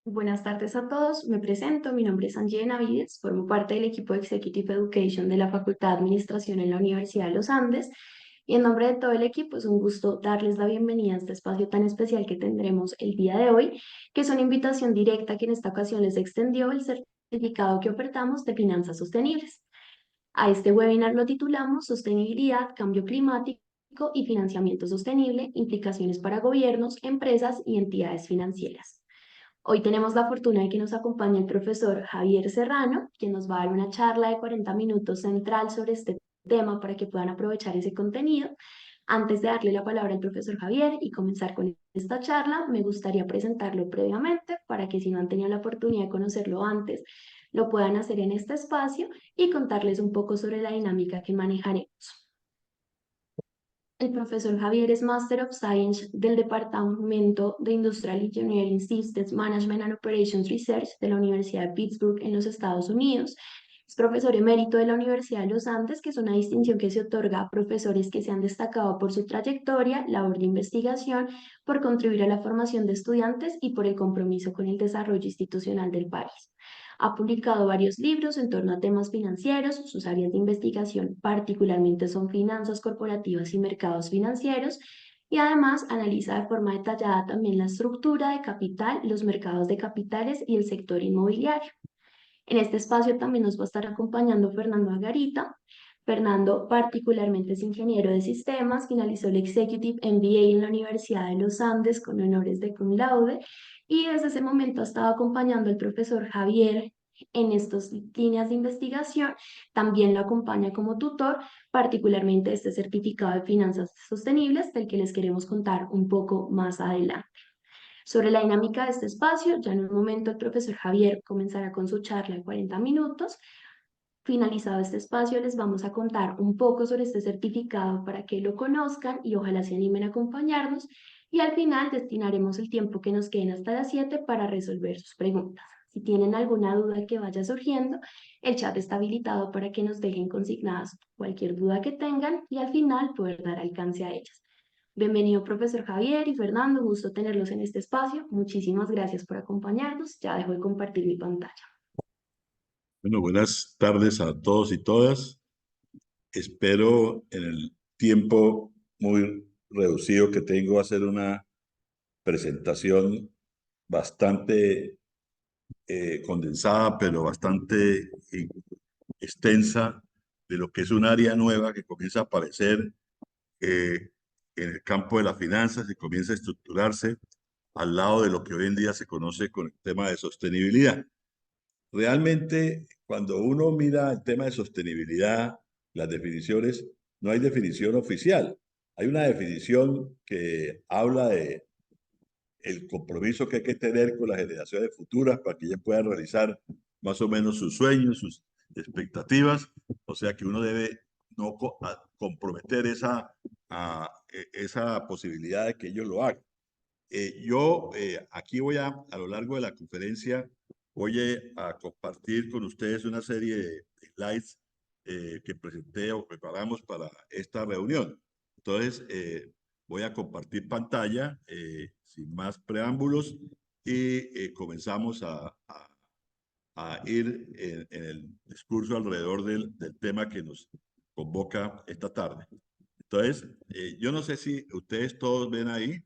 Buenas tardes a todos, me presento, mi nombre es Angie Benavides, formo parte del equipo de Executive Education de la Facultad de Administración en la Universidad de los Andes y en nombre de todo el equipo es un gusto darles la bienvenida a este espacio tan especial que tendremos el día de hoy, que es una invitación directa que en esta ocasión les extendió el certificado que ofertamos de finanzas sostenibles. A este webinar lo titulamos Sostenibilidad, Cambio Climático y Financiamiento Sostenible, implicaciones para gobiernos, empresas y entidades financieras. Hoy tenemos la fortuna de que nos acompañe el profesor Javier Serrano, quien nos va a dar una charla de 40 minutos central sobre este tema para que puedan aprovechar ese contenido. Antes de darle la palabra al profesor Javier y comenzar con esta charla, me gustaría presentarlo previamente para que si no han tenido la oportunidad de conocerlo antes, lo puedan hacer en este espacio y contarles un poco sobre la dinámica que manejaremos. El profesor Javier es Master of Science del Departamento de Industrial Engineering Systems Management and Operations Research de la Universidad de Pittsburgh en los Estados Unidos. Es profesor emérito de la Universidad de los Andes, que es una distinción que se otorga a profesores que se han destacado por su trayectoria, labor de investigación, por contribuir a la formación de estudiantes y por el compromiso con el desarrollo institucional del país. Ha publicado varios libros en torno a temas financieros, sus áreas de investigación particularmente son finanzas corporativas y mercados financieros, y además analiza de forma detallada también la estructura de capital, los mercados de capitales y el sector inmobiliario. En este espacio también nos va a estar acompañando Fernando Agarita. Fernando particularmente es ingeniero de sistemas, finalizó el Executive MBA en la Universidad de los Andes con honores de cum laude y desde ese momento ha estado acompañando al profesor Javier en estas líneas de investigación. También lo acompaña como tutor, particularmente este certificado de finanzas sostenibles del que les queremos contar un poco más adelante. Sobre la dinámica de este espacio, ya en un momento el profesor Javier comenzará con su charla de 40 minutos. Finalizado este espacio, les vamos a contar un poco sobre este certificado para que lo conozcan y ojalá se animen a acompañarnos. Y al final destinaremos el tiempo que nos queden hasta las 7 para resolver sus preguntas. Si tienen alguna duda que vaya surgiendo, el chat está habilitado para que nos dejen consignadas cualquier duda que tengan y al final poder dar alcance a ellas. Bienvenido, profesor Javier y Fernando, gusto tenerlos en este espacio. Muchísimas gracias por acompañarnos. Ya dejo de compartir mi pantalla. Bueno, buenas tardes a todos y todas. Espero en el tiempo muy reducido que tengo hacer una presentación bastante condensada, pero bastante extensa de lo que es un área nueva que comienza a aparecer eh, en el campo de las finanzas y comienza a estructurarse al lado de lo que hoy en día se conoce con el tema de sostenibilidad. Realmente, cuando uno mira el tema de sostenibilidad, las definiciones, no hay definición oficial. Hay una definición que habla de el compromiso que hay que tener con las generaciones futuras para que ellas puedan realizar más o menos sus sueños, sus expectativas. O sea que uno debe no comprometer esa posibilidad de que ellos lo hagan. Aquí a lo largo de la conferencia, a compartir con ustedes una serie de slides que presenté o preparamos para esta reunión. Entonces, voy a compartir pantalla sin más preámbulos y comenzamos a ir en el discurso alrededor del tema que nos convoca esta tarde. Entonces, yo no sé si ustedes todos ven ahí,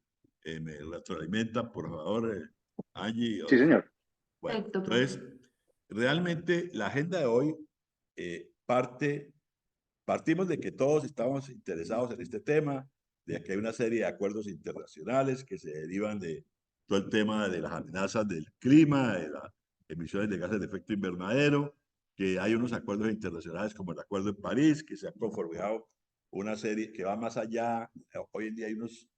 me retroalimentan, por favor, Angie. Sí, señor. Bueno, Perfecto, entonces, profe. realmente la agenda de hoy partimos de que todos estamos interesados en este tema, de que hay una serie de acuerdos internacionales que se derivan de todo el tema de las amenazas del clima, de las emisiones de gases de efecto invernadero, que hay unos acuerdos internacionales como el Acuerdo de París, que se han conformado una serie que va más allá. Hoy en día hay unos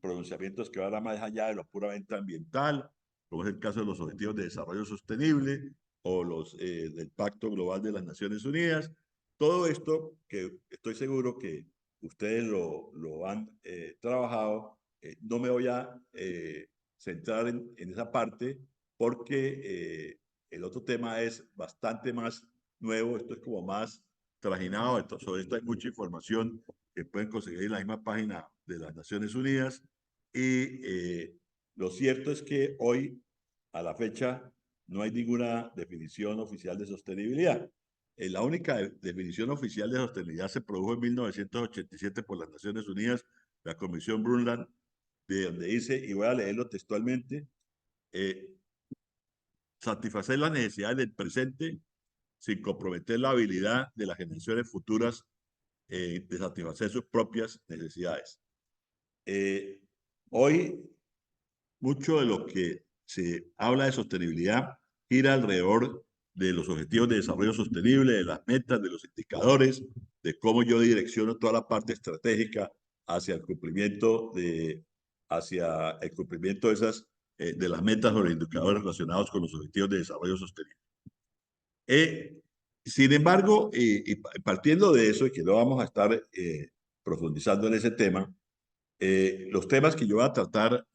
pronunciamientos que van más allá de lo puramente ambiental, como es el caso de los Objetivos de Desarrollo Sostenible o los del Pacto Global de las Naciones Unidas. Todo esto que estoy seguro que ustedes lo han trabajado, no me voy a centrar en esa parte porque el otro tema es bastante más nuevo, esto es como más trajinado, entonces, sobre esto hay mucha información que pueden conseguir en la misma página de las Naciones Unidas y lo cierto es que hoy a la fecha no hay ninguna definición oficial de sostenibilidad. La única definición oficial de sostenibilidad se produjo en 1987 por las Naciones Unidas, la Comisión Brundtland, de donde dice, y voy a leerlo textualmente, eh, satisfacer las necesidades del presente sin comprometer la habilidad de las generaciones futuras de satisfacer sus propias necesidades. Hoy, mucho de lo que se habla de sostenibilidad gira alrededor de los objetivos de desarrollo sostenible, de las metas, de los indicadores, de cómo yo direcciono toda la parte estratégica hacia el cumplimiento de esas de las metas o los indicadores relacionados con los objetivos de desarrollo sostenible. Sin embargo, y partiendo de eso, y que no vamos a estar profundizando en ese tema, los temas que yo voy a tratar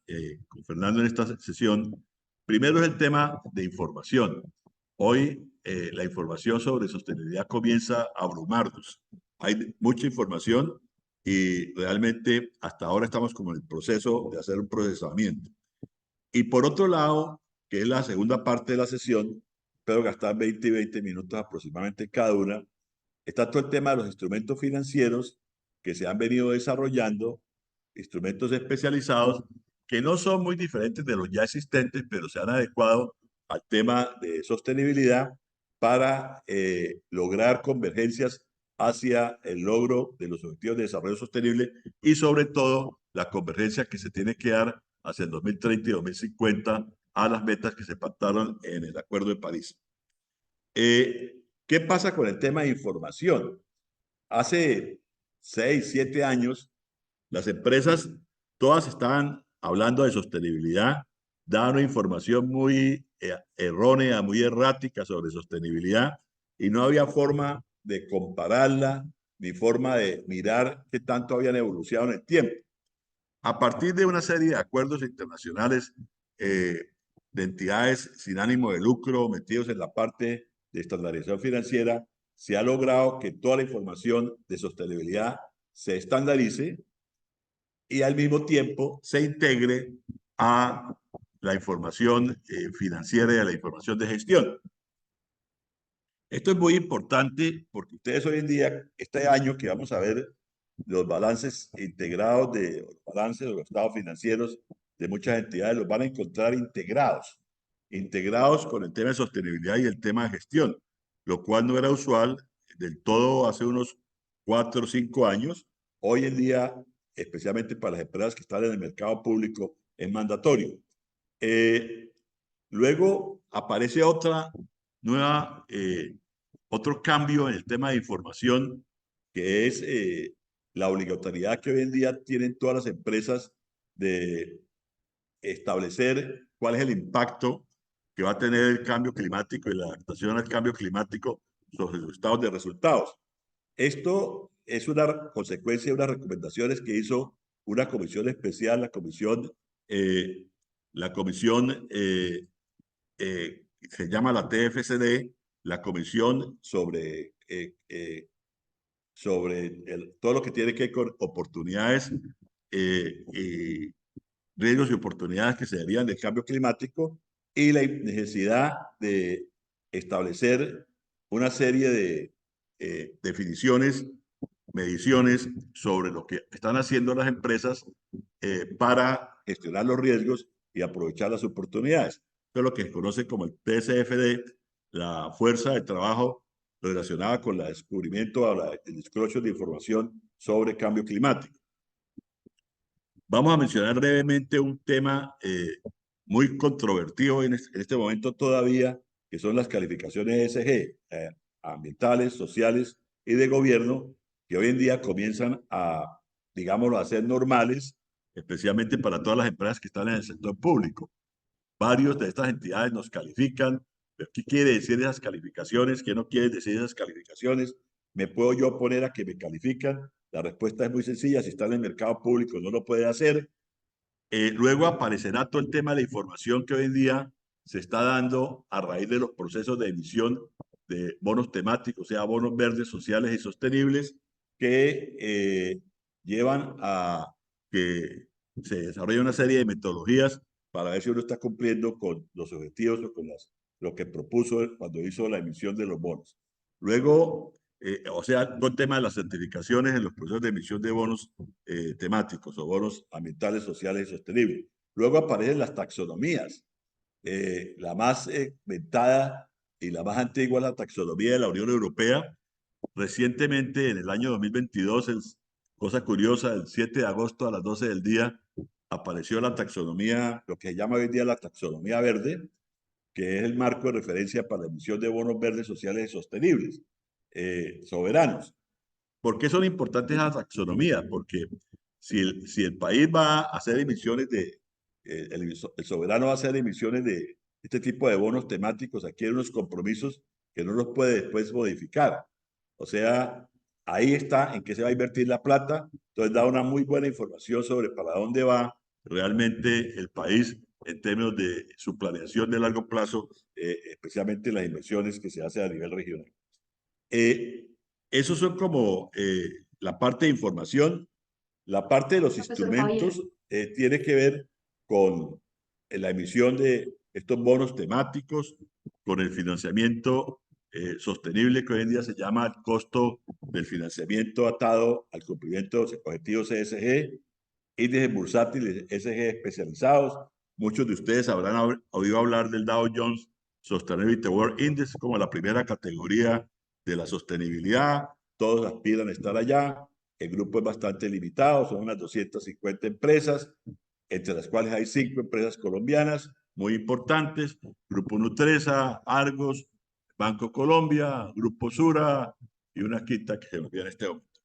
con Fernando en esta sesión, primero es el tema de información. Hoy la información sobre sostenibilidad comienza a abrumarnos. Hay mucha información y realmente hasta ahora estamos como en el proceso de hacer un procesamiento. Y por otro lado, que es la segunda parte de la sesión, espero gastar 20 y 20 minutos aproximadamente cada una, está todo el tema de los instrumentos financieros que se han venido desarrollando, instrumentos especializados que no son muy diferentes de los ya existentes, pero se han adecuado al tema de sostenibilidad para lograr convergencias hacia el logro de los objetivos de desarrollo sostenible y sobre todo la convergencia que se tiene que dar hacia el 2030 y 2050 a las metas que se pactaron en el Acuerdo de París. ¿Qué pasa con el tema de información? Hace 6, 7 años, las empresas todas estaban hablando de sostenibilidad, daban una información muy errónea, muy errática sobre sostenibilidad y no había forma de compararla ni forma de mirar qué tanto habían evolucionado en el tiempo. A partir de una serie de acuerdos internacionales de entidades sin ánimo de lucro metidos en la parte de estandarización financiera, se ha logrado que toda la información de sostenibilidad se estandarice y al mismo tiempo se integre a la información financiera y a la información de gestión. Esto es muy importante porque ustedes hoy en día, este año que vamos a ver los balances integrados los balances de los estados financieros de muchas entidades, los van a encontrar integrados con el tema de sostenibilidad y el tema de gestión, lo cual no era usual del todo hace unos 4 o 5 años. Hoy en día, especialmente para las empresas que están en el mercado público, es mandatorio. Luego aparece otro cambio en el tema de información, que es la obligatoriedad que hoy en día tienen todas las empresas de establecer cuál es el impacto que va a tener el cambio climático y la adaptación al cambio climático sobre los estados de resultados. Esto es una consecuencia de unas recomendaciones que hizo una comisión especial, la comisión se llama la TFCD, la comisión sobre todo lo que tiene que ver con oportunidades y riesgos y oportunidades que se derivan del cambio climático y la necesidad de establecer una serie de definiciones, mediciones sobre lo que están haciendo las empresas para gestionar los riesgos y aprovechar las oportunidades. Esto es lo que se conoce como el TCFD, la fuerza de trabajo relacionada con el descubrimiento o el disclosure de información sobre cambio climático. Vamos a mencionar brevemente un tema muy controvertido en este momento todavía, que son las calificaciones ESG, ambientales, sociales y de gobierno, que hoy en día comienzan a, digámoslo, a ser normales, especialmente para todas las empresas que están en el sector público. Varios de estas entidades nos califican. ¿Qué quiere decir esas calificaciones? ¿Qué no quiere decir esas calificaciones? ¿Me puedo yo oponer a que me califican? La respuesta es muy sencilla. Si está en el mercado público, no lo puede hacer. Luego aparecerá todo el tema de la información que hoy en día se está dando a raíz de los procesos de emisión de bonos temáticos, o sea, bonos verdes, sociales y sostenibles, que llevan a que se desarrolle una serie de metodologías para ver si uno está cumpliendo con los objetivos o con lo que propuso cuando hizo la emisión de los bonos. Luego, o sea, todo el tema de las certificaciones en los procesos de emisión de bonos temáticos o bonos ambientales, sociales y sostenibles. Luego aparecen las taxonomías. La más ventada y la más antigua es la taxonomía de la Unión Europea. Recientemente, en el año 2022, cosa curiosa, el 7 de agosto a las 12 del día, apareció la taxonomía, lo que se llama hoy en día la taxonomía verde, que es el marco de referencia para la emisión de bonos verdes sociales y sostenibles, soberanos. ¿Por qué son importantes las taxonomías? Porque si el país va a hacer emisiones el soberano va a hacer emisiones de este tipo de bonos temáticos, adquiere unos compromisos que no los puede después modificar. O sea, ahí está en qué se va a invertir la plata. Entonces da una muy buena información sobre para dónde va realmente el país en términos de su planeación de largo plazo, especialmente las inversiones que se hacen a nivel regional. Eh, Esos son como la parte de información. La parte de los Profesor Javier, instrumentos tiene que ver con la emisión de estos bonos temáticos, con el financiamiento sostenible que hoy en día se llama el costo del financiamiento atado al cumplimiento de los objetivos ESG, índices bursátiles ESG especializados. Muchos de ustedes habrán oído hablar del Dow Jones Sustainability World Index como la primera categoría de la sostenibilidad. Todos aspiran a estar allá. El grupo es bastante limitado, son unas 250 empresas, entre las cuales hay 5 empresas colombianas muy importantes: Grupo Nutresa, Argos, Banco Colombia, Grupo Sura y una quinta que se me olvida en este momento.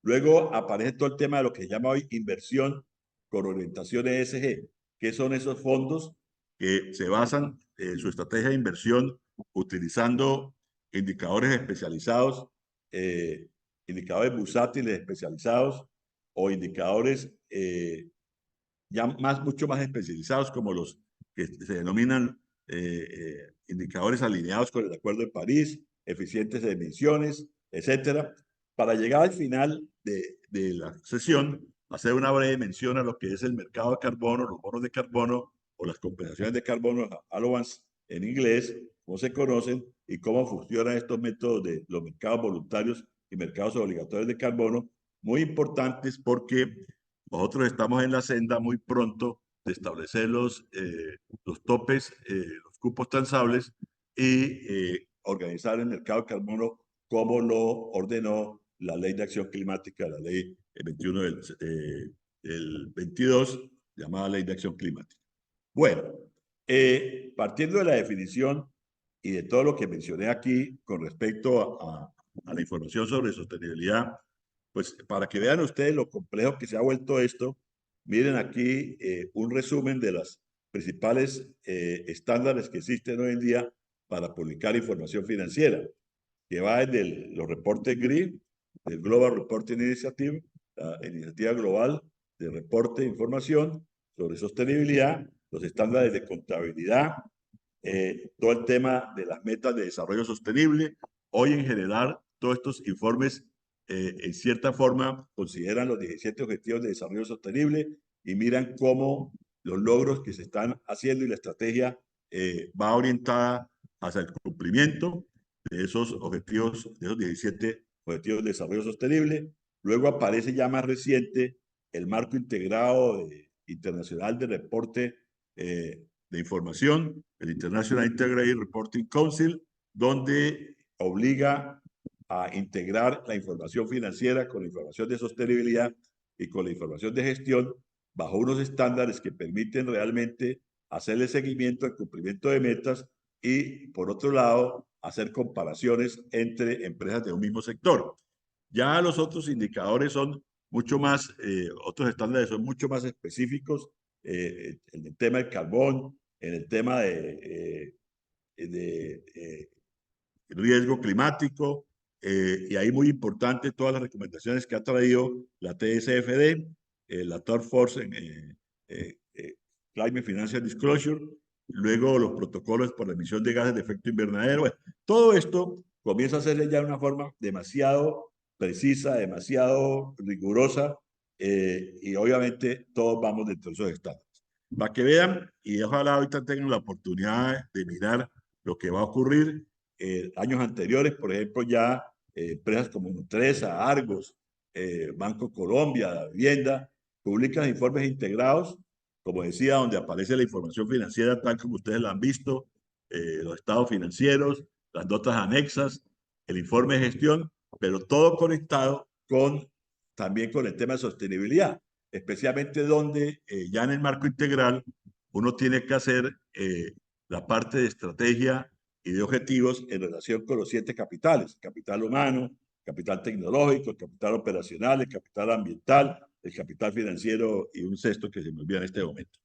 Luego aparece todo el tema de lo que se llama hoy inversión con orientación ESG, que son esos fondos que se basan en su estrategia de inversión utilizando indicadores especializados, eh, indicadores bursátiles especializados o indicadores ya mucho más especializados como los que se denominan indicadores alineados con el Acuerdo de París, eficientes de emisiones, etcétera, para llegar al final de la sesión, hacer una breve mención a lo que es el mercado de carbono, los bonos de carbono o las compensaciones de carbono, allowance en inglés, cómo se conocen y cómo funcionan estos métodos de los mercados voluntarios y mercados obligatorios de carbono, muy importantes porque nosotros estamos en la senda muy pronto de establecer los topes, los cupos transables y organizar el mercado de carbono como lo ordenó la Ley de Acción Climática, la Ley 21 del 22, llamada Ley de Acción Climática. Bueno, partiendo de la definición y de todo lo que mencioné aquí con respecto a la información sobre sostenibilidad, pues para que vean ustedes lo complejo que se ha vuelto esto, miren aquí un resumen de las principales estándares que existen hoy en día para publicar información financiera, que va desde los reportes GRI, del Global Reporting Initiative, la iniciativa global de reporte de información sobre sostenibilidad, los estándares de contabilidad, todo el tema de las metas de desarrollo sostenible. Hoy en general, todos estos informes, en cierta forma, consideran los 17 Objetivos de Desarrollo Sostenible y miran cómo los logros que se están haciendo y la estrategia va orientada hacia el cumplimiento de esos objetivos, de esos 17 Objetivos de Desarrollo Sostenible. Luego aparece ya más reciente el marco integrado internacional de reporte de información, el International Integrated Reporting Council, donde obliga a integrar la información financiera con la información de sostenibilidad y con la información de gestión bajo unos estándares que permiten realmente hacerle seguimiento al cumplimiento de metas y, por otro lado, hacer comparaciones entre empresas de un mismo sector. Ya los otros indicadores son mucho más, otros estándares son mucho más específicos en el tema del carbón, en el tema de riesgo climático, y ahí muy importante todas las recomendaciones que ha traído la TSFD, la Task Force en Climate Financial Disclosure, luego los protocolos por la emisión de gases de efecto invernadero. Bueno, todo esto comienza a hacerse ya de una forma demasiado precisa, demasiado rigurosa, y obviamente todos vamos dentro de esos estándares. para que vean y ojalá ahorita tengan la oportunidad de mirar lo que va a ocurrir. Años anteriores, por ejemplo, ya empresas como Nutresa, Argos, Banco Colombia, La Vivienda, publican informes integrados, como decía, donde aparece la información financiera tal como ustedes la han visto, los estados financieros, las notas anexas, el informe de gestión, pero todo conectado con también con el tema de sostenibilidad, especialmente donde ya en el marco integral uno tiene que hacer la parte de estrategia y de objetivos en relación con los 7 capitales: capital humano, capital tecnológico, el capital operacional, el capital ambiental, el capital financiero y un sexto que se me olvida en este momento.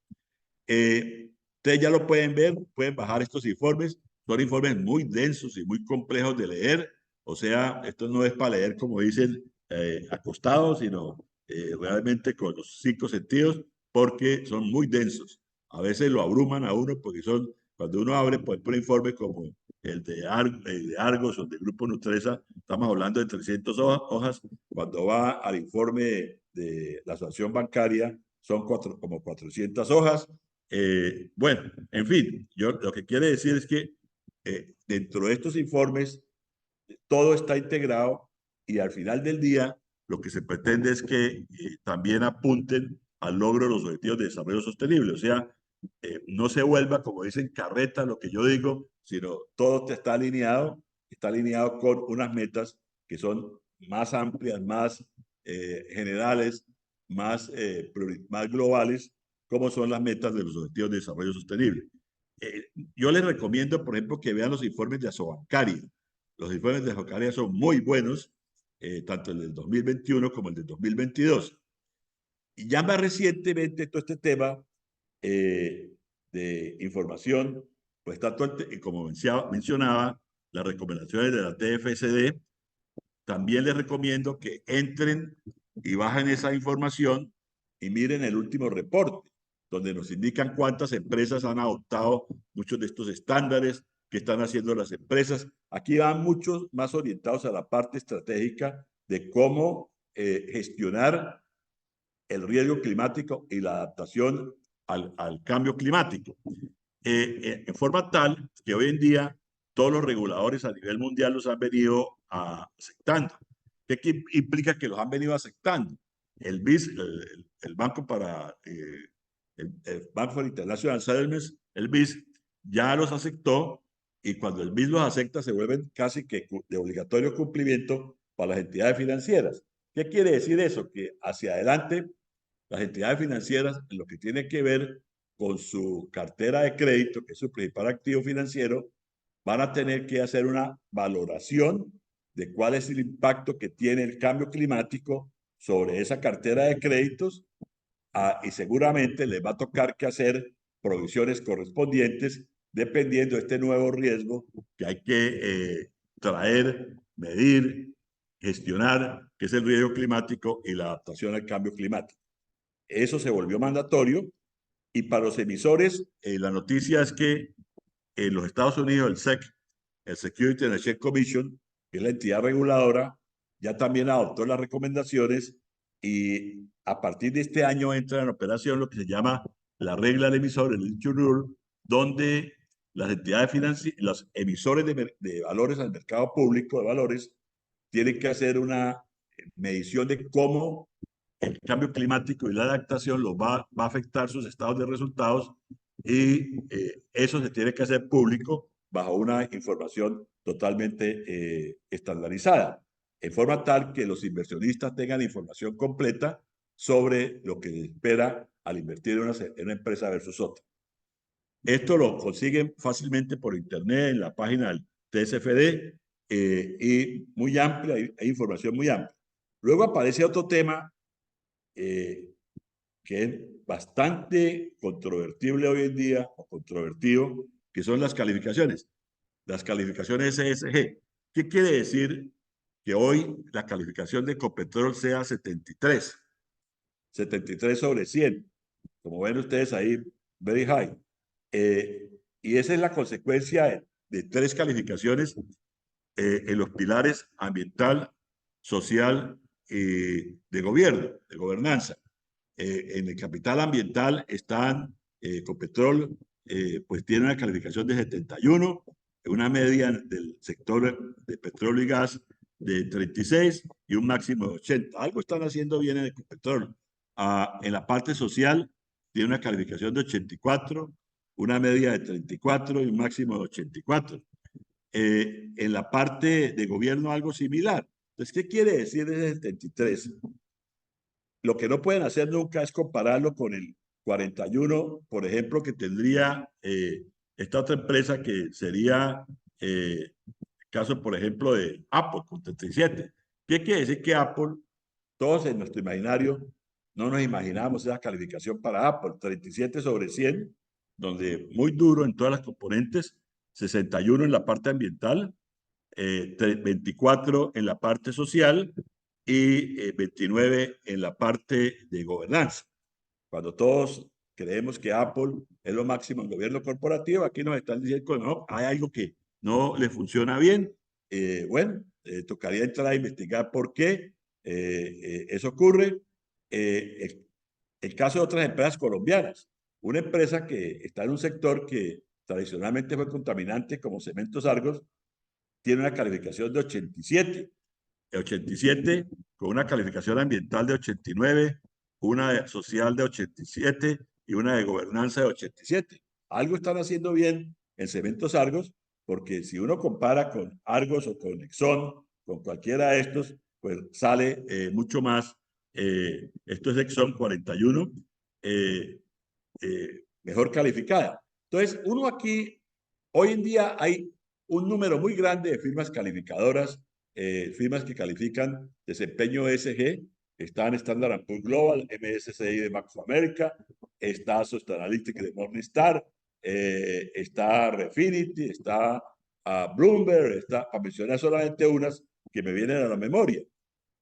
Ustedes ya lo pueden ver, pueden bajar estos informes, son informes muy densos y muy complejos de leer, o sea, esto no es para leer como dicen acostados, sino realmente con los 5 sentidos, porque son muy densos. A veces lo abruman a uno porque son, cuando uno abre, por ejemplo, un informe como el de Argos o del Grupo Nutresa, estamos hablando de 300 hojas, cuando va al informe de la asociación bancaria, son como 400 hojas. Bueno, en fin, yo lo que quiere decir es que dentro de estos informes todo está integrado y al final del día lo que se pretende es que también apunten al logro de los objetivos de desarrollo sostenible. O sea, no se vuelva, como dicen, carreta lo que yo digo, sino todo está alineado con unas metas que son más amplias, más generales, más globales, como son las metas de los objetivos de desarrollo sostenible. Yo les recomiendo, por ejemplo, que vean los informes de Asobancaria. Los informes de Asobancaria son muy buenos, tanto el del 2021 como el del 2022. Y ya más recientemente todo este tema de información, pues está todo, como mencionaba, las recomendaciones de la TFSD. También les recomiendo que entren y bajen esa información y miren el último reporte, donde nos indican cuántas empresas han adoptado muchos de estos estándares, que están haciendo las empresas. Aquí van muchos más orientados a la parte estratégica de cómo gestionar el riesgo climático y la adaptación al cambio climático. En forma tal que hoy en día todos los reguladores a nivel mundial los han venido aceptando. ¿Qué implica que los han venido aceptando? El BIS, el Banco para el Banco for International Settlements, el BIS, ya los aceptó y cuando el BIS los acepta se vuelven casi que de obligatorio cumplimiento para las entidades financieras. ¿Qué quiere decir eso? Que hacia adelante las entidades financieras, en lo que tiene que ver con su cartera de crédito, que es su principal activo financiero, van a tener que hacer una valoración de cuál es el impacto que tiene el cambio climático sobre esa cartera de créditos y seguramente les va a tocar que hacer provisiones correspondientes dependiendo de este nuevo riesgo que hay que traer, medir, gestionar, que es el riesgo climático y la adaptación al cambio climático. Eso se volvió mandatorio y para los emisores la noticia es que en los Estados Unidos el SEC, el Security and Exchange Commission, que es la entidad reguladora, ya también adoptó las recomendaciones y a partir de este año entra en operación lo que se llama la regla del emisor, el Issue Rule, donde las entidades financieras, los emisores de valores al mercado público de valores tienen que hacer una medición de cómo el cambio climático y la adaptación los va a afectar sus estados de resultados y eso se tiene que hacer público bajo una información totalmente estandarizada, en forma tal que los inversionistas tengan información completa sobre lo que les espera al invertir en una empresa versus otra. Esto lo consiguen fácilmente por internet en la página del TSFD y muy amplia, hay información muy amplia. Luego aparece otro tema que es bastante controvertible hoy en día, o controvertido, que son las calificaciones. Las calificaciones ESG. ¿Qué quiere decir que hoy la calificación de Ecopetrol sea 73? 73 sobre 100. Como ven ustedes ahí, very high. Y esa es la consecuencia de 3 calificaciones en los pilares ambiental, social y de gobierno, de gobernanza. En el capital ambiental están Ecopetrol, pues tiene una calificación de 71, una media del sector de petróleo y gas de 36 y un máximo de 80. Algo están haciendo bien en Ecopetrol. En la parte social tiene una calificación de 84, una media de 34 y un máximo de 84. En la parte de gobierno algo similar. Entonces, ¿qué quiere decir ese 73? Lo que no pueden hacer nunca es compararlo con el 41, por ejemplo, que tendría esta otra empresa que sería el caso, por ejemplo, de Apple con 37. ¿Qué quiere decir que Apple, todos en nuestro imaginario, no nos imaginamos esa calificación para Apple, 37 sobre 100, donde muy duro en todas las componentes, 61 en la parte ambiental, 24 en la parte social y 29 en la parte de gobernanza. Cuando todos creemos que Apple es lo máximo en gobierno corporativo, aquí nos están diciendo que no, hay algo que no le funciona bien. Bueno, tocaría entrar a investigar por qué eso ocurre. El caso de otras empresas colombianas, una empresa que está en un sector que tradicionalmente fue contaminante como Cementos Argos, tiene una calificación de 87, 87 con una calificación ambiental de 89, una social de 87 y una de gobernanza de 87. Algo están haciendo bien en Cementos Argos, porque si uno compara con Argos o con Exxon, con cualquiera de estos, pues sale mucho más. Esto es Exxon 41, mejor calificada. Entonces, uno aquí, hoy en día hay un número muy grande de firmas calificadoras, firmas que califican desempeño ESG. Está en Standard & Poor's Global, MSCI de Bank of America, está Sustainalytics de Morningstar, está Refinity, está Bloomberg, está, para mencionar solamente unas que me vienen a la memoria.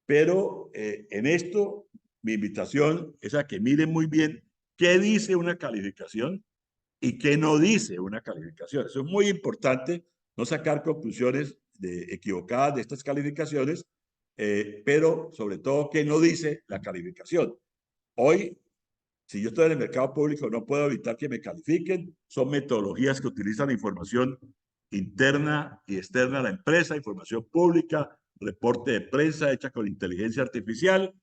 Pero en esto, mi invitación es a que miren muy bien qué dice una calificación y qué no dice una calificación. Eso es muy importante, no sacar conclusiones equivocadas de estas calificaciones, pero sobre todo qué no dice la calificación. Hoy, si yo estoy en el mercado público, no puedo evitar que me califiquen. Son metodologías que utilizan información interna y externa a la empresa, información pública, reporte de prensa hecha con inteligencia artificial,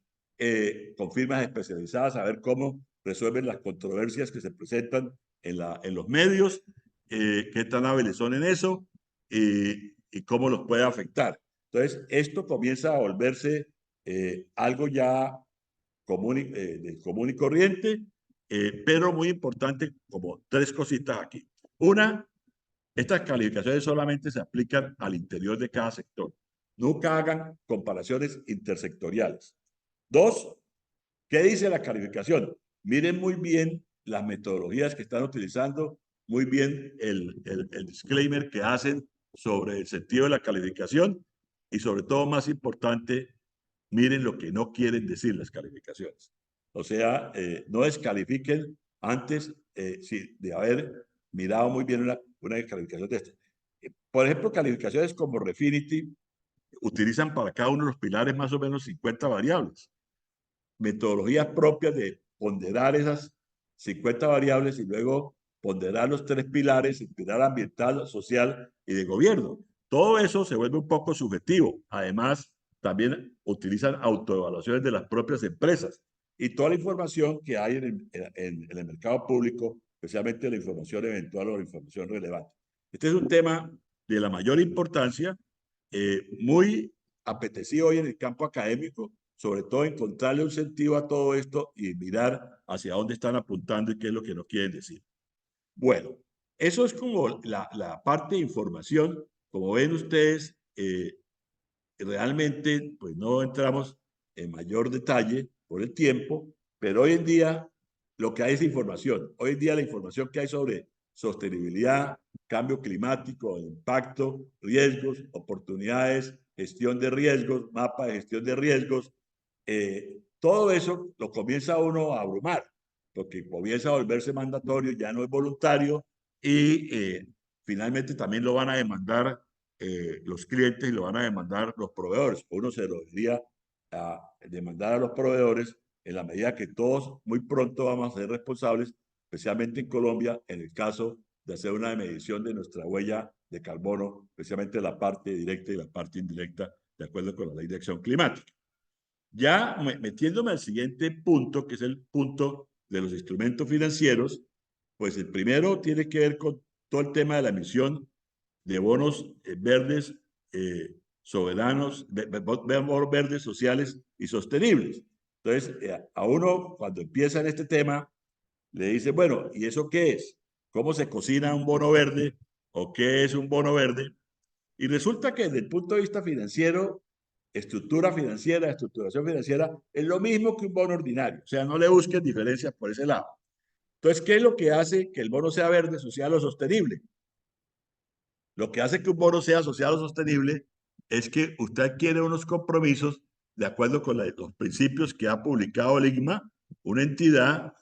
con firmas especializadas a ver cómo resuelven las controversias que se presentan en los medios, qué tan hábiles son en eso y cómo los puede afectar. Entonces, esto comienza a volverse algo ya de común y corriente, pero muy importante, como tres cositas aquí. Una, estas calificaciones solamente se aplican al interior de cada sector. Nunca hagan comparaciones intersectoriales. Dos, ¿qué dice la calificación? Miren muy bien las metodologías que están utilizando, muy bien el disclaimer que hacen sobre el sentido de la calificación y sobre todo, más importante, miren lo que no quieren decir las calificaciones. O sea, no descalifiquen antes de haber mirado muy bien una calificación de esta. Por ejemplo, calificaciones como Refinity utilizan para cada uno de los pilares más o menos 50 variables. Metodologías propias de ponderar esas 50 variables y luego ponderar los tres pilares, el pilar ambiental, social y de gobierno. Todo eso se vuelve un poco subjetivo. Además, también utilizan autoevaluaciones de las propias empresas y toda la información que hay en el mercado público, especialmente la información eventual o la información relevante. Este es un tema de la mayor importancia, muy apetecido hoy en el campo académico, sobre todo encontrarle un sentido a todo esto y mirar hacia dónde están apuntando y qué es lo que nos quieren decir. Bueno, eso es como la parte de información. Como ven ustedes, realmente pues no entramos en mayor detalle por el tiempo, pero hoy en día lo que hay es información. Hoy en día la información que hay sobre sostenibilidad, cambio climático, impacto, riesgos, oportunidades, gestión de riesgos, mapa de gestión de riesgos, todo eso lo comienza uno a abrumar, porque comienza a volverse mandatorio, ya no es voluntario y finalmente también lo van a demandar los clientes y lo van a demandar los proveedores. Uno se lo debería demandar a los proveedores en la medida que todos muy pronto vamos a ser responsables, especialmente en Colombia, en el caso de hacer una medición de nuestra huella de carbono, especialmente la parte directa y la parte indirecta, de acuerdo con la Ley de Acción Climática. Ya metiéndome al siguiente punto, que es el punto de los instrumentos financieros, pues el primero tiene que ver con todo el tema de la emisión de bonos verdes soberanos, bonos verdes sociales y sostenibles. Entonces, a uno cuando empieza en este tema, le dice, bueno, ¿y eso qué es? ¿Cómo se cocina un bono verde? ¿O qué es un bono verde? Y resulta que desde el punto de vista financiero, estructura financiera, estructuración financiera, es lo mismo que un bono ordinario. O sea, no le busquen diferencias por ese lado. Entonces, ¿qué es lo que hace que el bono sea verde, social o sostenible? Lo que hace que un bono sea social o sostenible es que usted adquiere unos compromisos de acuerdo con los principios que ha publicado el IGMA, una entidad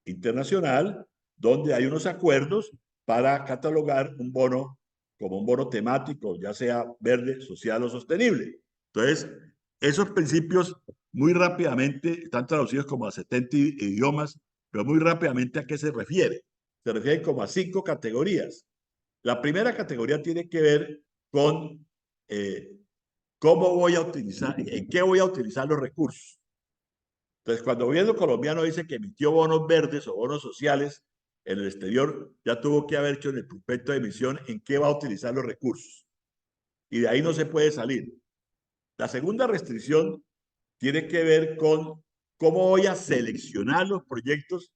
internacional donde hay unos acuerdos para catalogar un bono como un bono temático, ya sea verde, social o sostenible. Entonces, esos principios muy rápidamente están traducidos como a 70 idiomas, pero muy rápidamente ¿a qué se refiere? Se refiere como a 5 categorías. La primera categoría tiene que ver con cómo voy a utilizar, en qué voy a utilizar los recursos. Entonces, cuando el gobierno colombiano dice que emitió bonos verdes o bonos sociales en el exterior, ya tuvo que haber hecho en el prospecto de emisión en qué va a utilizar los recursos. Y de ahí no se puede salir. La segunda restricción tiene que ver con cómo voy a seleccionar los proyectos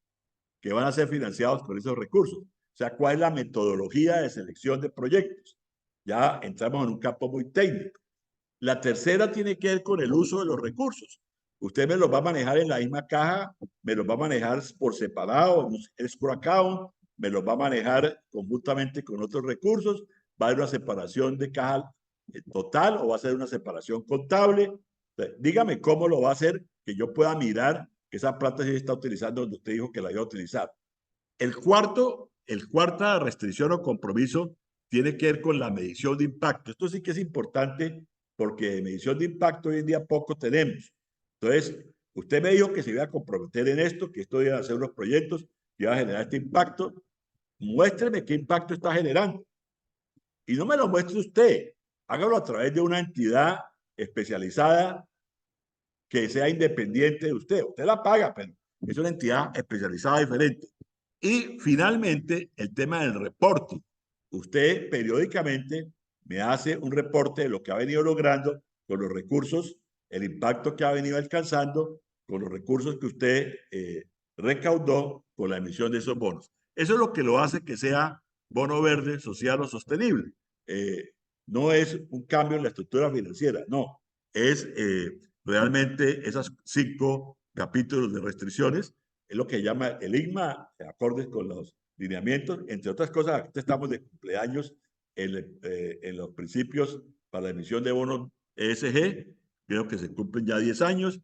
que van a ser financiados con esos recursos. O sea, cuál es la metodología de selección de proyectos. Ya entramos en un campo muy técnico. La tercera tiene que ver con el uso de los recursos. Usted me los va a manejar en la misma caja, me los va a manejar por separado, en un escrow account, me los va a manejar conjuntamente con otros recursos, va a haber una separación de caja total o va a ser una separación contable. Dígame cómo lo va a hacer, que yo pueda mirar que esa plata se está utilizando donde usted dijo que la iba a utilizar. El cuarta restricción o compromiso tiene que ver con la medición de impacto. Esto sí que es importante porque medición de impacto hoy en día poco tenemos. Entonces, usted me dijo que se iba a comprometer en esto, que esto iba a hacer unos proyectos, que iba a generar este impacto. Muéstreme qué impacto está generando. Y no me lo muestre usted. Hágalo a través de una entidad especializada que sea independiente de usted. Usted la paga, pero es una entidad especializada diferente. Y finalmente, el tema del reporte. Usted periódicamente me hace un reporte de lo que ha venido logrando con los recursos, el impacto que ha venido alcanzando con los recursos que usted recaudó con la emisión de esos bonos. Eso es lo que lo hace que sea bono verde, social o sostenible. No es un cambio en la estructura financiera, no. Es realmente esos 5 capítulos de restricciones es lo que llama el IGMA, acordes con los lineamientos. Entre otras cosas, aquí estamos de cumpleaños en los principios para la emisión de bonos ESG. Creo que se cumplen ya 10 años.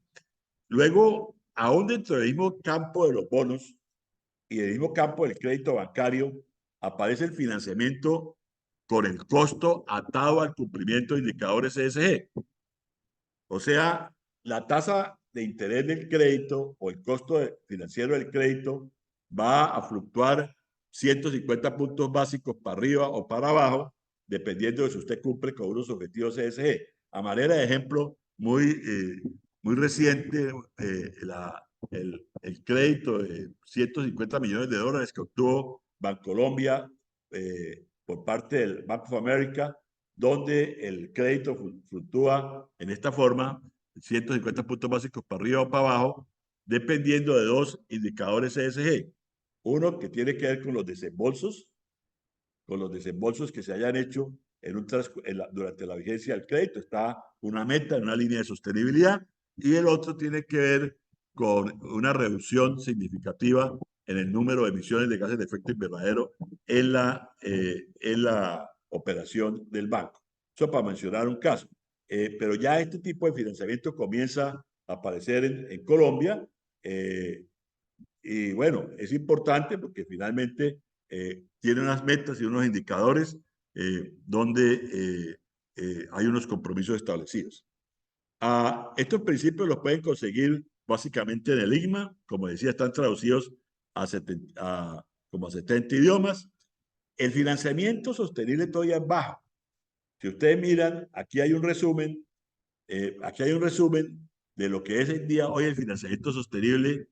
Luego, aún dentro del mismo campo de los bonos y del mismo campo del crédito bancario, aparece el financiamiento con el costo atado al cumplimiento de indicadores ESG. O sea, la tasa de interés del crédito o el costo financiero del crédito va a fluctuar 150 puntos básicos para arriba o para abajo, dependiendo de si usted cumple con unos objetivos ESG. A manera de ejemplo, muy reciente, el crédito de 150 millones de dólares que obtuvo Bancolombia por parte del Bank of America, donde el crédito fluctúa en esta forma, 150 puntos básicos para arriba o para abajo, dependiendo de 2 indicadores ESG. Uno que tiene que ver con los desembolsos que se hayan hecho durante la vigencia del crédito. Está una meta, una línea de sostenibilidad, y el otro tiene que ver con una reducción significativa en el número de emisiones de gases de efecto invernadero en la operación del banco. Eso para mencionar un caso. Pero ya este tipo de financiamiento comienza a aparecer en Colombia. Y bueno, es importante porque finalmente tiene unas metas y unos indicadores donde hay unos compromisos establecidos. Estos principios los pueden conseguir básicamente en el IGMA. Como decía, están traducidos como a 70 idiomas. El financiamiento sostenible todavía es bajo. Si ustedes miran, aquí hay un resumen de lo que es el día hoy el financiamiento sostenible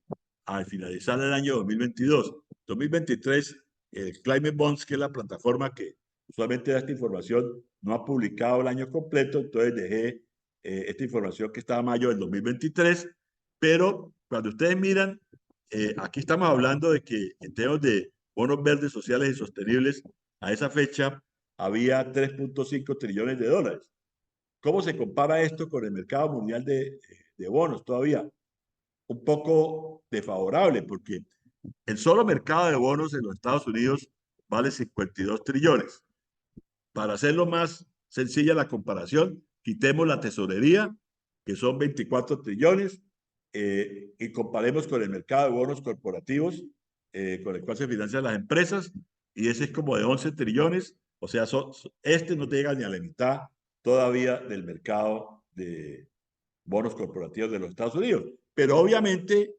al finalizar el año 2022. 2023, el Climate Bonds, que es la plataforma que usualmente da esta información, no ha publicado el año completo, entonces dejé esta información que está a mayo del 2023, pero cuando ustedes miran, aquí estamos hablando de que en temas de bonos verdes sociales y sostenibles, a esa fecha había 3.5 trillones de dólares. ¿Cómo se compara esto con el mercado mundial de bonos todavía? Un poco desfavorable, porque el solo mercado de bonos en los Estados Unidos vale 52 trillones. Para hacerlo más sencilla la comparación, quitemos la tesorería, que son 24 trillones, y comparemos con el mercado de bonos corporativos, con el cual se financian las empresas, y ese es como de 11 trillones, o sea, este no llega ni a la mitad todavía del mercado de bonos corporativos de los Estados Unidos. Pero obviamente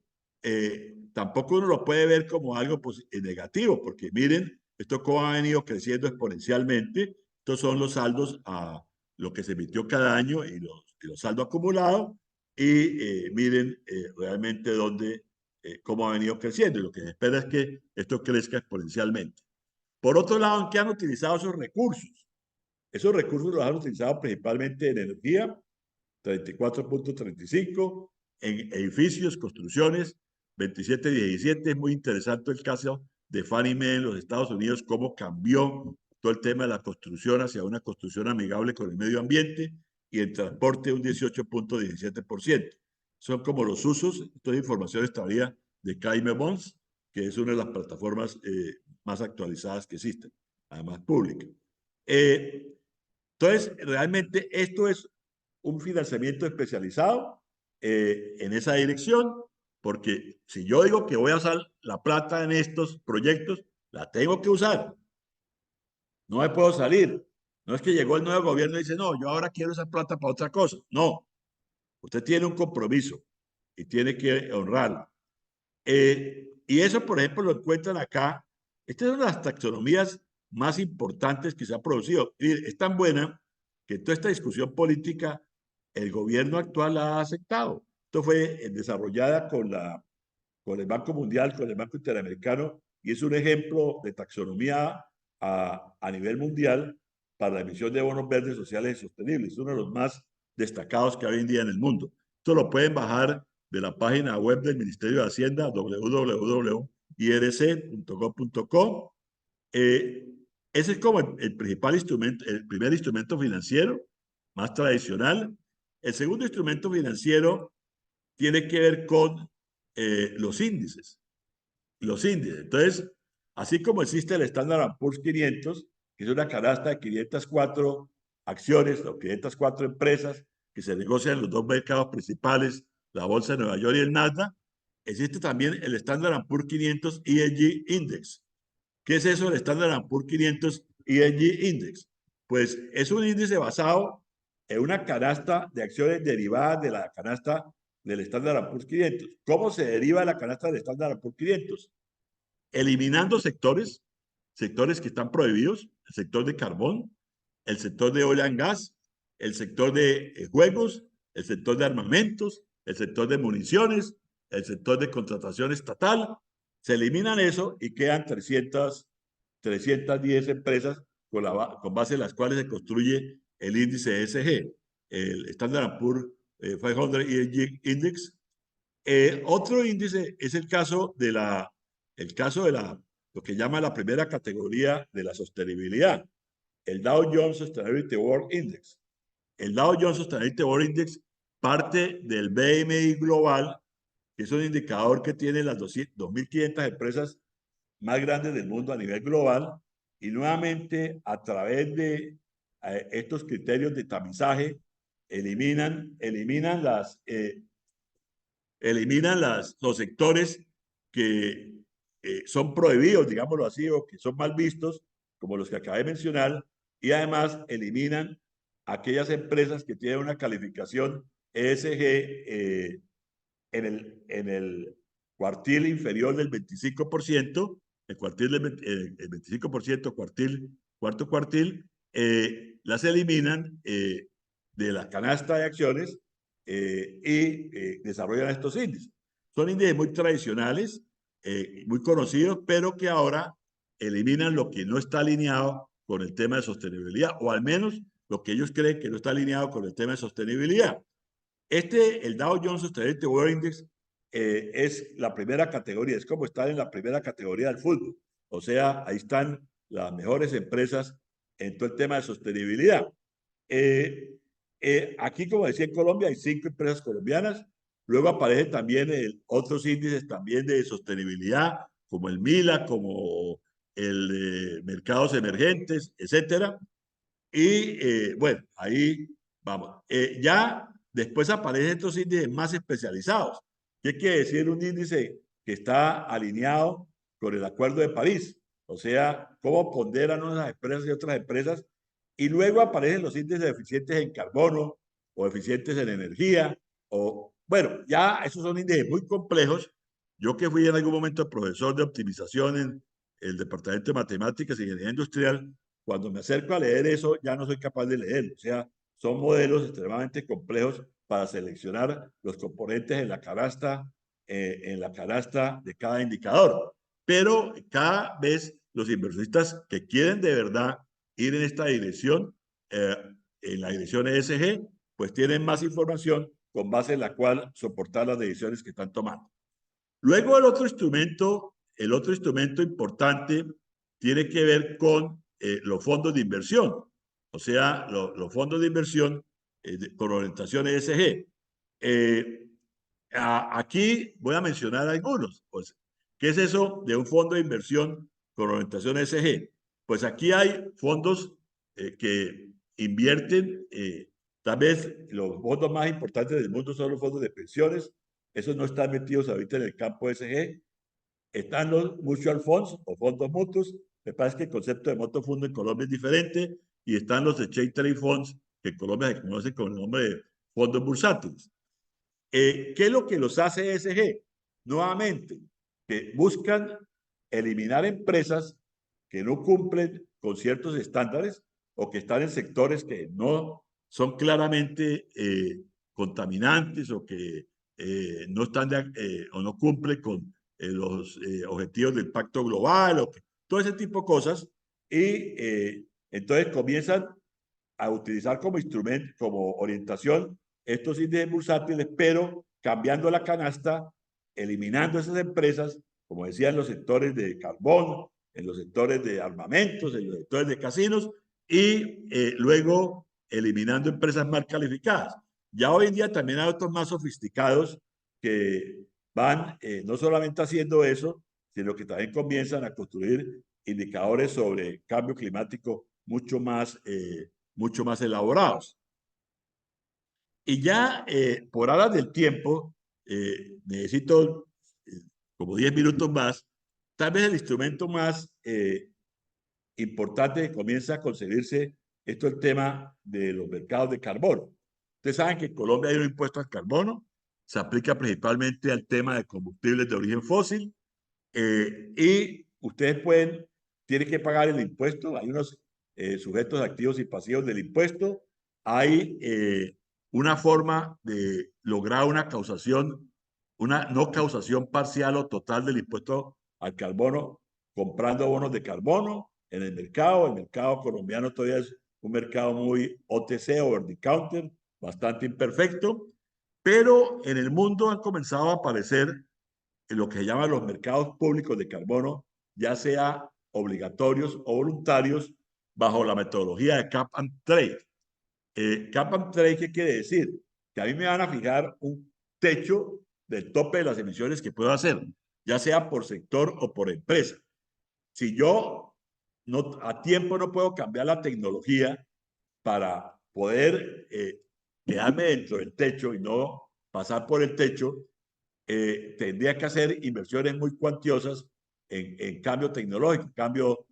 tampoco uno lo puede ver como algo negativo, porque miren, esto cómo ha venido creciendo exponencialmente. Estos son los saldos a lo que se emitió cada año y los saldos acumulados. Y miren realmente cómo ha venido creciendo. Y lo que se espera es que esto crezca exponencialmente. Por otro lado, ¿en qué han utilizado esos recursos? Esos recursos los han utilizado principalmente en energía, 34.35, en edificios, construcciones, 27.17. Es muy interesante el caso de Fannie Mae en los Estados Unidos, cómo cambió todo el tema de la construcción hacia una construcción amigable con el medio ambiente, y el transporte un 18.17%. Son como los usos. Toda información todavía de Caime Bonds, que es una de las plataformas más actualizadas que existen, además pública. Entonces, realmente esto es un financiamiento especializado en esa dirección, porque si yo digo que voy a usar la plata en estos proyectos, la tengo que usar, no me puedo salir. No es que llegó el nuevo gobierno y dice, no, yo ahora quiero esa plata para otra cosa. No, usted tiene un compromiso y tiene que honrarlo. Y eso, por ejemplo, lo encuentran acá. Esta es una de las taxonomías más importantes que se ha producido. Y es tan buena que toda esta discusión política, el gobierno actual la ha aceptado. Esto fue desarrollada con el Banco Mundial, con el Banco Interamericano, y es un ejemplo de taxonomía a nivel mundial para la emisión de bonos verdes sociales y sostenibles. Es uno de los más destacados que hay hoy en día en el mundo. Esto lo pueden bajar de la página web del Ministerio de Hacienda, www.irc.gov.co. Ese es como el principal instrumento, el primer instrumento financiero más tradicional. El segundo instrumento financiero tiene que ver con los índices. Los índices. Entonces, así como existe el Standard Poor's 500, que es una canasta de 504 acciones o 504 empresas que se negocian en los dos mercados principales, la Bolsa de Nueva York y el Nasdaq, existe también el Standard Poor's 500 ESG Index. ¿Qué es eso del Standard Poor's 500 ESG Index? Pues es un índice basado en una canasta de acciones derivadas de la canasta del Standard Poor's 500. ¿Cómo se deriva de la canasta del Standard Poor's 500? Eliminando sectores que están prohibidos, el sector de carbón, el sector de oil and gas, el sector de juegos, el sector de armamentos, el sector de municiones, el sector de contratación estatal. Se eliminan eso y quedan 310 empresas con base en las cuales se construye el índice ESG, el Standard Poor's 500 ESG Index. Otro índice es lo que llama la primera categoría de la sostenibilidad, el Dow Jones Sustainability World Index. El Dow Jones Sustainability World Index parte del BMI Global, que es un indicador que tiene las 2.500 empresas más grandes del mundo a nivel global, y nuevamente a través de estos criterios de tamizaje eliminan los sectores que son prohibidos, digámoslo así, o que son mal vistos, como los que acabé de mencionar, y además eliminan aquellas empresas que tienen una calificación ESG en el cuartil inferior del 25%, el cuartil del el 25%, cuarto cuartil, las eliminan de la canasta de acciones y desarrollan estos índices. Son índices muy tradicionales, muy conocidos, pero que ahora eliminan lo que no está alineado con el tema de sostenibilidad, o al menos lo que ellos creen que no está alineado con el tema de sostenibilidad. El Dow Jones Sustainability World Index es la primera categoría, es como estar en la primera categoría del fútbol. O sea, ahí están las mejores empresas en todo el tema de sostenibilidad. Aquí, como decía, en Colombia hay 5 empresas colombianas. Luego aparecen también otros índices también de sostenibilidad, como el MILA, como el Mercados Emergentes, etcétera. Y bueno, ahí vamos. Ya después aparecen estos índices más especializados. ¿Qué quiere decir un índice que está alineado con el Acuerdo de París? O sea, cómo ponderan unas empresas y otras empresas. Y luego aparecen los índices eficientes en carbono o eficientes en energía. O, bueno, ya esos son índices muy complejos. Yo que fui en algún momento profesor de optimización en el Departamento de Matemáticas y Ingeniería Industrial, cuando me acerco a leer eso, ya no soy capaz de leerlo. O sea, son modelos extremadamente complejos para seleccionar los componentes en la canasta de cada indicador. Pero cada vez los inversionistas que quieren de verdad ir en esta dirección, en la dirección ESG, pues tienen más información con base en la cual soportar las decisiones que están tomando. Luego el otro instrumento importante tiene que ver con los fondos de inversión, o sea, los fondos de inversión con orientación ESG. Aquí voy a mencionar algunos. Pues, ¿qué es eso de un fondo de inversión con orientación ESG? Pues aquí hay fondos que invierten, tal vez los fondos más importantes del mundo son los fondos de pensiones, esos no están metidos ahorita en el campo ESG. Están los mutual funds o fondos mutuos. Me parece que el concepto de mutuo fondo en Colombia es diferente. Y están los exchange trade funds, que en Colombia se conocen con el nombre de fondos bursátiles. ¿Qué es lo que los hace ESG? Nuevamente, que buscan eliminar empresas que no cumplen con ciertos estándares o que están en sectores que no son claramente contaminantes o que no están o no cumplen con los objetivos del Pacto Global o que, todo ese tipo de cosas. Y entonces comienzan a utilizar como instrumento, como orientación, estos índices bursátiles, pero cambiando la canasta, eliminando esas empresas, como decía, en los sectores de carbón, en los sectores de armamentos, en los sectores de casinos, y luego eliminando empresas mal calificadas. Ya hoy en día también hay otros más sofisticados que van no solamente haciendo eso, sino que también comienzan a construir indicadores sobre cambio climático mucho más elaborados. Y ya por horas del tiempo, necesito como 10 minutos más, tal vez el instrumento más importante que comienza a conseguirse, esto es el tema de los mercados de carbono. Ustedes saben que en Colombia hay un impuesto al carbono, se aplica principalmente al tema de combustibles de origen fósil, y ustedes tienen que pagar el impuesto, hay unos sujetos activos y pasivos del impuesto, hay una forma de lograr una no causación parcial o total del impuesto al carbono, comprando bonos de carbono en el mercado colombiano todavía es un mercado muy OTC, over the counter, bastante imperfecto, pero en el mundo han comenzado a aparecer en lo que se llaman los mercados públicos de carbono, ya sea obligatorios o voluntarios, bajo la metodología de Cap and Trade. Cap and Trade, ¿qué quiere decir? Que a mí me van a fijar un techo del tope de las emisiones que puedo hacer, ya sea por sector o por empresa. Si yo a tiempo no puedo cambiar la tecnología para poder quedarme dentro del techo y no pasar por el techo, tendría que hacer inversiones muy cuantiosas en cambio tecnológico, cambio,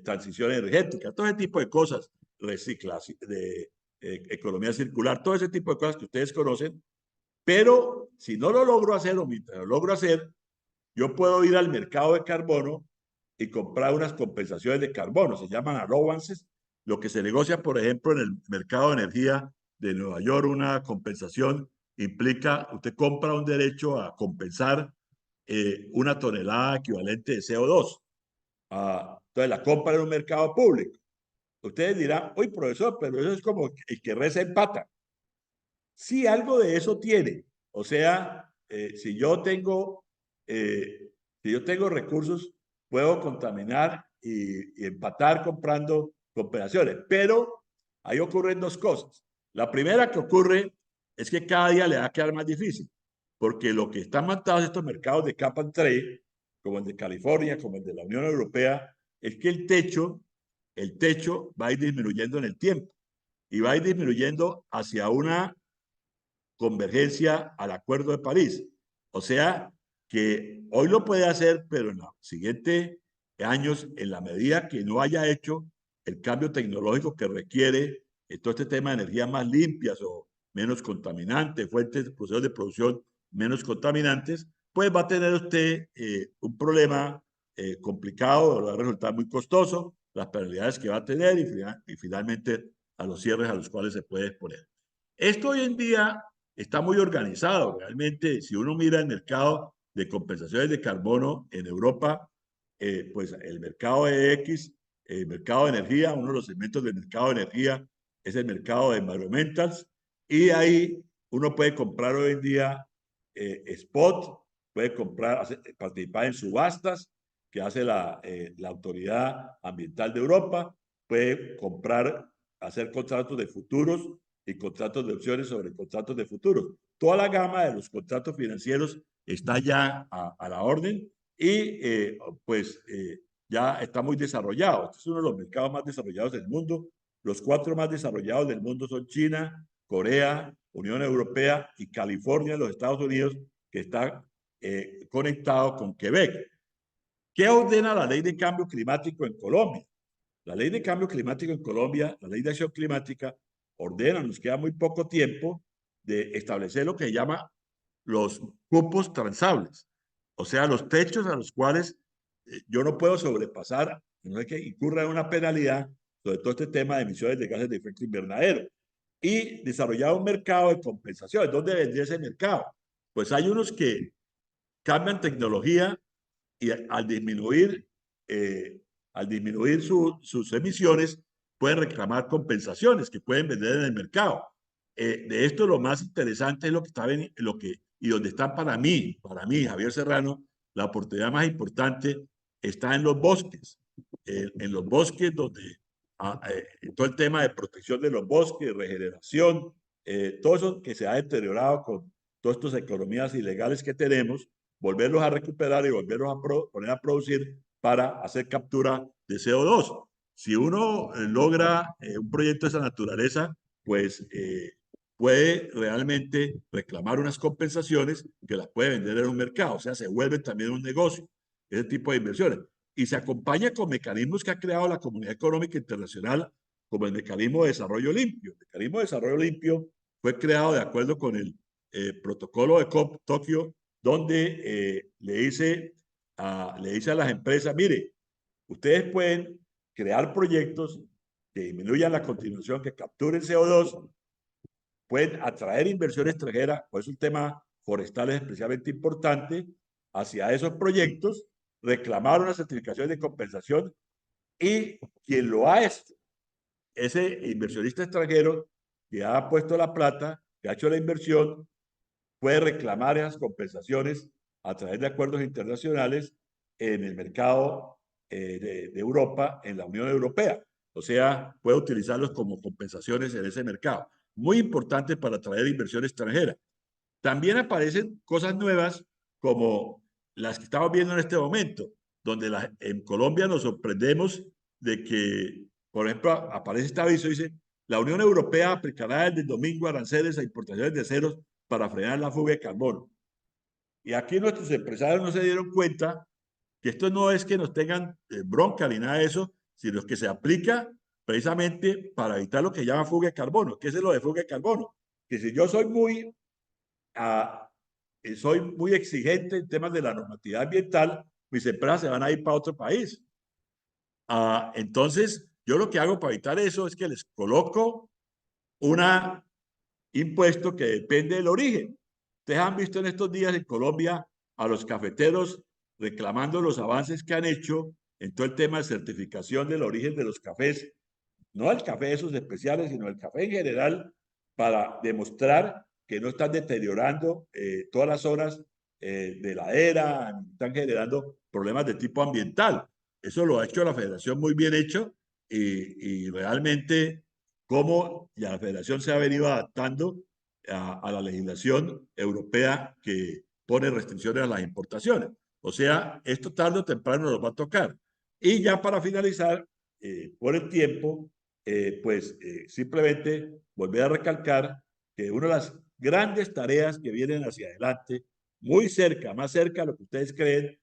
transición energética, todo ese tipo de cosas, reciclaje, de economía circular, todo ese tipo de cosas que ustedes conocen, pero si no lo logro hacer o mientras lo logro hacer, yo puedo ir al mercado de carbono y comprar unas compensaciones de carbono, se llaman allowances, lo que se negocia, por ejemplo, en el mercado de energía de Nueva York, una compensación implica, usted compra un derecho a compensar una tonelada equivalente de CO2. Entonces la compra en un mercado público. Ustedes dirán, uy, profesor, pero eso es como el que reza empata. Sí, algo de eso tiene. O sea, si yo tengo recursos, puedo contaminar y empatar comprando cooperaciones. Pero ahí ocurren dos cosas. La primera que ocurre es que cada día le va a quedar más difícil, porque lo que están montados estos mercados de cap and trade, como el de California, como el de la Unión Europea, es que el techo va a ir disminuyendo en el tiempo y va a ir disminuyendo hacia una convergencia al Acuerdo de París. O sea, que hoy lo puede hacer, pero en los siguientes años, en la medida que no haya hecho el cambio tecnológico que requiere todo este tema de energías más limpias o menos contaminantes, fuentes, procesos de producción menos contaminantes, pues va a tener usted un problema complicado, va a resultar muy costoso, las penalidades que va a tener y finalmente a los cierres a los cuales se puede exponer. Esto hoy en día está muy organizado. Realmente, si uno mira el mercado de compensaciones de carbono en Europa, pues el mercado EX, el mercado de energía, uno de los segmentos del mercado de energía es el mercado de environmentals, y ahí uno puede comprar hoy en día spot, puede comprar, participar en subastas que hace la Autoridad Ambiental de Europa, puede comprar, hacer contratos de futuros y contratos de opciones sobre contratos de futuros. Toda la gama de los contratos financieros está ya a la orden y ya está muy desarrollado. Este es uno de los mercados más desarrollados del mundo. Los cuatro más desarrollados del mundo son China, Corea, Unión Europea y California, los Estados Unidos, que está conectado con Quebec. ¿Qué ordena la ley de cambio climático en Colombia? La ley de cambio climático en Colombia, la ley de acción climática, ordena, nos queda muy poco tiempo, de establecer lo que se llama los cupos transables, o sea, los techos a los cuales yo no puedo sobrepasar, no es que incurra en una penalidad sobre todo este tema de emisiones de gases de efecto invernadero. Y desarrollar un mercado de compensaciones. ¿Dónde vendría ese mercado? Pues hay unos que cambian tecnología y al disminuir sus emisiones, pueden reclamar compensaciones que pueden vender en el mercado. De esto lo más interesante es lo que está y donde está para mí, Javier Serrano, la oportunidad más importante está en los bosques. En los bosques donde todo el tema de protección de los bosques, regeneración, todo eso que se ha deteriorado con todas estas economías ilegales que tenemos, volverlos a recuperar y volverlos a poner a producir para hacer captura de CO2. Si uno logra un proyecto de esa naturaleza, pues puede realmente reclamar unas compensaciones que las puede vender en un mercado, o sea, se vuelve también un negocio, ese tipo de inversiones. Y se acompaña con mecanismos que ha creado la Comunidad Económica Internacional, como el Mecanismo de Desarrollo Limpio. El Mecanismo de Desarrollo Limpio fue creado de acuerdo con el protocolo de Tokio, donde le dice a las empresas, mire, ustedes pueden crear proyectos que disminuyan la contaminación, que capturen CO2, pueden atraer inversión extranjera, pues es un tema forestal es especialmente importante, hacia esos proyectos, reclamar una certificación de compensación, y quien lo ha hecho, ese inversionista extranjero que ha puesto la plata, que ha hecho la inversión, puede reclamar esas compensaciones a través de acuerdos internacionales en el mercado de Europa, en la Unión Europea. O sea, puede utilizarlos como compensaciones en ese mercado. Muy importante para atraer inversión extranjera. También aparecen cosas nuevas como las que estamos viendo en este momento, donde en Colombia nos sorprendemos de que, por ejemplo, aparece este aviso, dice, la Unión Europea aplicará desde el domingo aranceles a importaciones de aceros para frenar la fuga de carbono. Y aquí nuestros empresarios no se dieron cuenta que esto no es que nos tengan bronca ni nada de eso, sino que se aplica precisamente para evitar lo que llama fuga de carbono. ¿Qué es lo de fuga de carbono? Que si yo soy muy soy muy exigente en temas de la normatividad ambiental, mis empresas se van a ir para otro país. Entonces, yo lo que hago para evitar eso es que les coloco un impuesto que depende del origen. Ustedes han visto en estos días en Colombia a los cafeteros reclamando los avances que han hecho en todo el tema de certificación del origen de los cafés, no el café de esos especiales, sino el café en general, para demostrar que no están deteriorando todas las zonas de la era, están generando problemas de tipo ambiental. Eso lo ha hecho la federación muy bien hecho y realmente cómo la federación se ha venido adaptando a la legislación europea que pone restricciones a las importaciones. O sea, esto tarde o temprano nos va a tocar. Y ya para finalizar, por el tiempo, simplemente volver a recalcar que una de las grandes tareas que vienen hacia adelante, muy cerca, más cerca de lo que ustedes creen,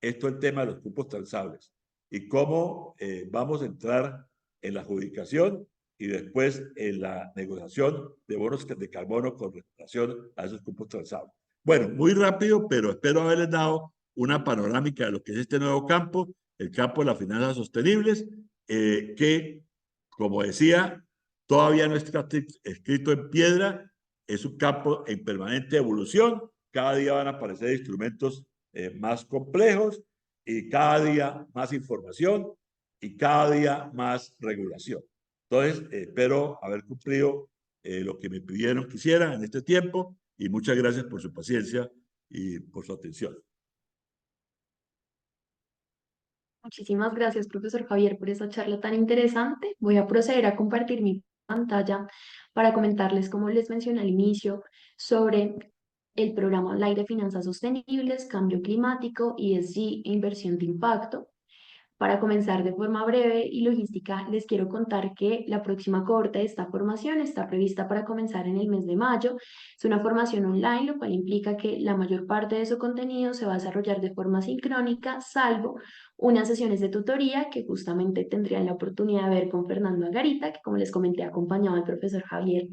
es todo el tema de los cupos transables y cómo vamos a entrar en la adjudicación y después en la negociación de bonos de carbono con relación a esos cupos transables. Bueno, muy rápido, pero espero haberles dado una panorámica de lo que es este nuevo campo, el campo de las finanzas sostenibles, que, como decía, todavía no está escrito en piedra, es un campo en permanente evolución, cada día van a aparecer instrumentos más complejos y cada día más información y cada día más regulación. Entonces, espero haber cumplido lo que me pidieron que hiciera en este tiempo y muchas gracias por su paciencia y por su atención. Muchísimas gracias, profesor Javier, por esa charla tan interesante. Voy a proceder a compartir mi pantalla para comentarles, como les mencioné al inicio, sobre el programa online de finanzas sostenibles, cambio climático, ESG e inversión de impacto. Para comenzar de forma breve y logística, les quiero contar que la próxima cohorte de esta formación está prevista para comenzar en el mes de mayo. Es una formación online, lo cual implica que la mayor parte de su contenido se va a desarrollar de forma sincrónica, salvo unas sesiones de tutoría que justamente tendrían la oportunidad de ver con Fernando Agarita, que como les comenté, acompañaba al profesor Javier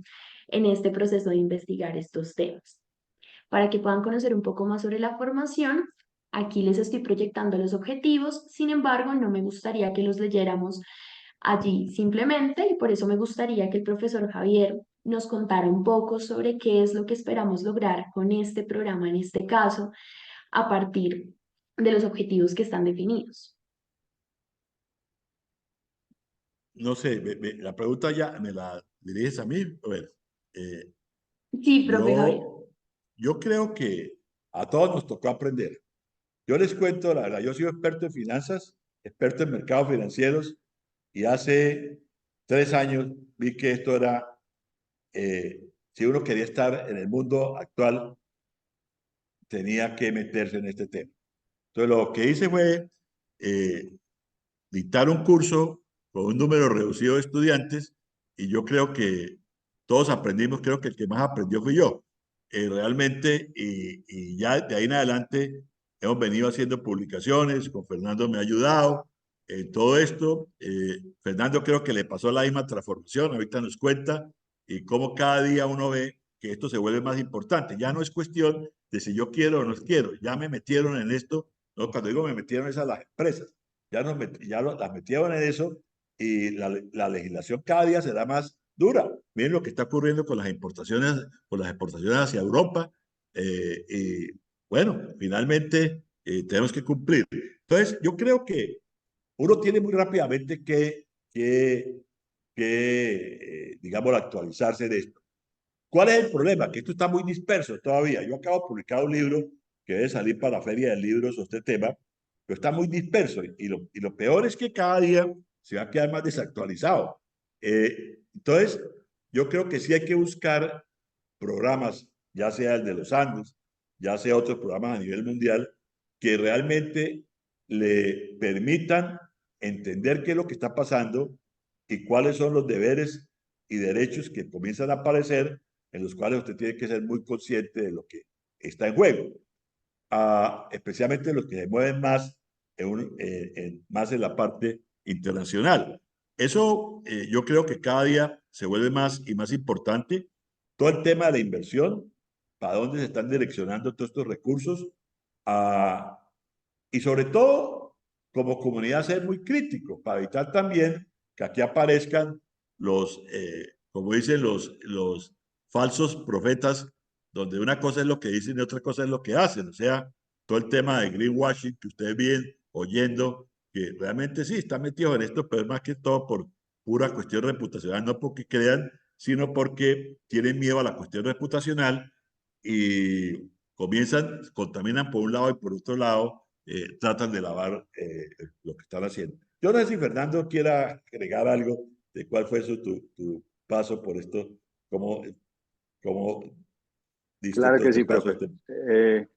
en este proceso de investigar estos temas. Para que puedan conocer un poco más sobre la formación, aquí les estoy proyectando los objetivos, sin embargo, no me gustaría que los leyéramos allí simplemente y por eso me gustaría que el profesor Javier nos contara un poco sobre qué es lo que esperamos lograr con este programa, en este caso, a partir de los objetivos que están definidos. No sé, la pregunta ya me la diriges a mí. A ver, eh, Sí, profe Javier. yo, yo creo que a todos nos tocó aprender. Yo les cuento, la verdad, yo soy experto en finanzas, experto en mercados financieros y hace 3 años vi que esto era, si uno quería estar en el mundo actual, tenía que meterse en este tema. Entonces lo que hice fue eh, dictar un curso con un número reducido de estudiantes y yo creo que todos aprendimos, creo que el que más aprendió fui yo, realmente, y ya de ahí en adelante hemos venido haciendo publicaciones, con Fernando me ha ayudado en todo esto. Fernando creo que le pasó la misma transformación, ahorita nos cuenta, y cómo cada día uno ve que esto se vuelve más importante. Ya no es cuestión de si yo quiero o no quiero, ya me metieron en esto, no, cuando digo me metieron es a las empresas, las metieron en eso y la legislación cada día será más dura. Miren lo que está ocurriendo con las exportaciones hacia Europa. Y bueno, finalmente tenemos que cumplir. Entonces, yo creo que uno tiene muy rápidamente que digamos, actualizarse de esto. ¿Cuál es el problema? Que esto está muy disperso todavía. Yo acabo de publicar un libro que debe salir para la Feria del Libro sobre este tema, pero está muy disperso y lo peor es que cada día se va a quedar más desactualizado. Entonces, yo creo que sí hay que buscar programas, ya sea el de los Andes, ya sea otros programas a nivel mundial, que realmente le permitan entender qué es lo que está pasando y cuáles son los deberes y derechos que comienzan a aparecer, en los cuales usted tiene que ser muy consciente de lo que está en juego, especialmente los que se mueven más más en la parte internacional. Eso yo creo que cada día se vuelve más y más importante. Todo el tema de la inversión, para dónde se están direccionando todos estos recursos, a, y sobre todo, como comunidad, ser muy crítico para evitar también que aquí aparezcan como dicen los falsos profetas, donde una cosa es lo que dicen y otra cosa es lo que hacen. O sea, todo el tema de greenwashing que ustedes vienen oyendo, que realmente sí están metidos en esto, pero es más que todo por pura cuestión reputacional, no porque crean, sino porque tienen miedo a la cuestión reputacional y comienzan, contaminan por un lado y por otro lado tratan de lavar lo que están haciendo. Yo no sé si Fernando quiera agregar algo de cuál fue tu paso por esto, cómo, cómo diste Claro todo que este sí, paso. profe.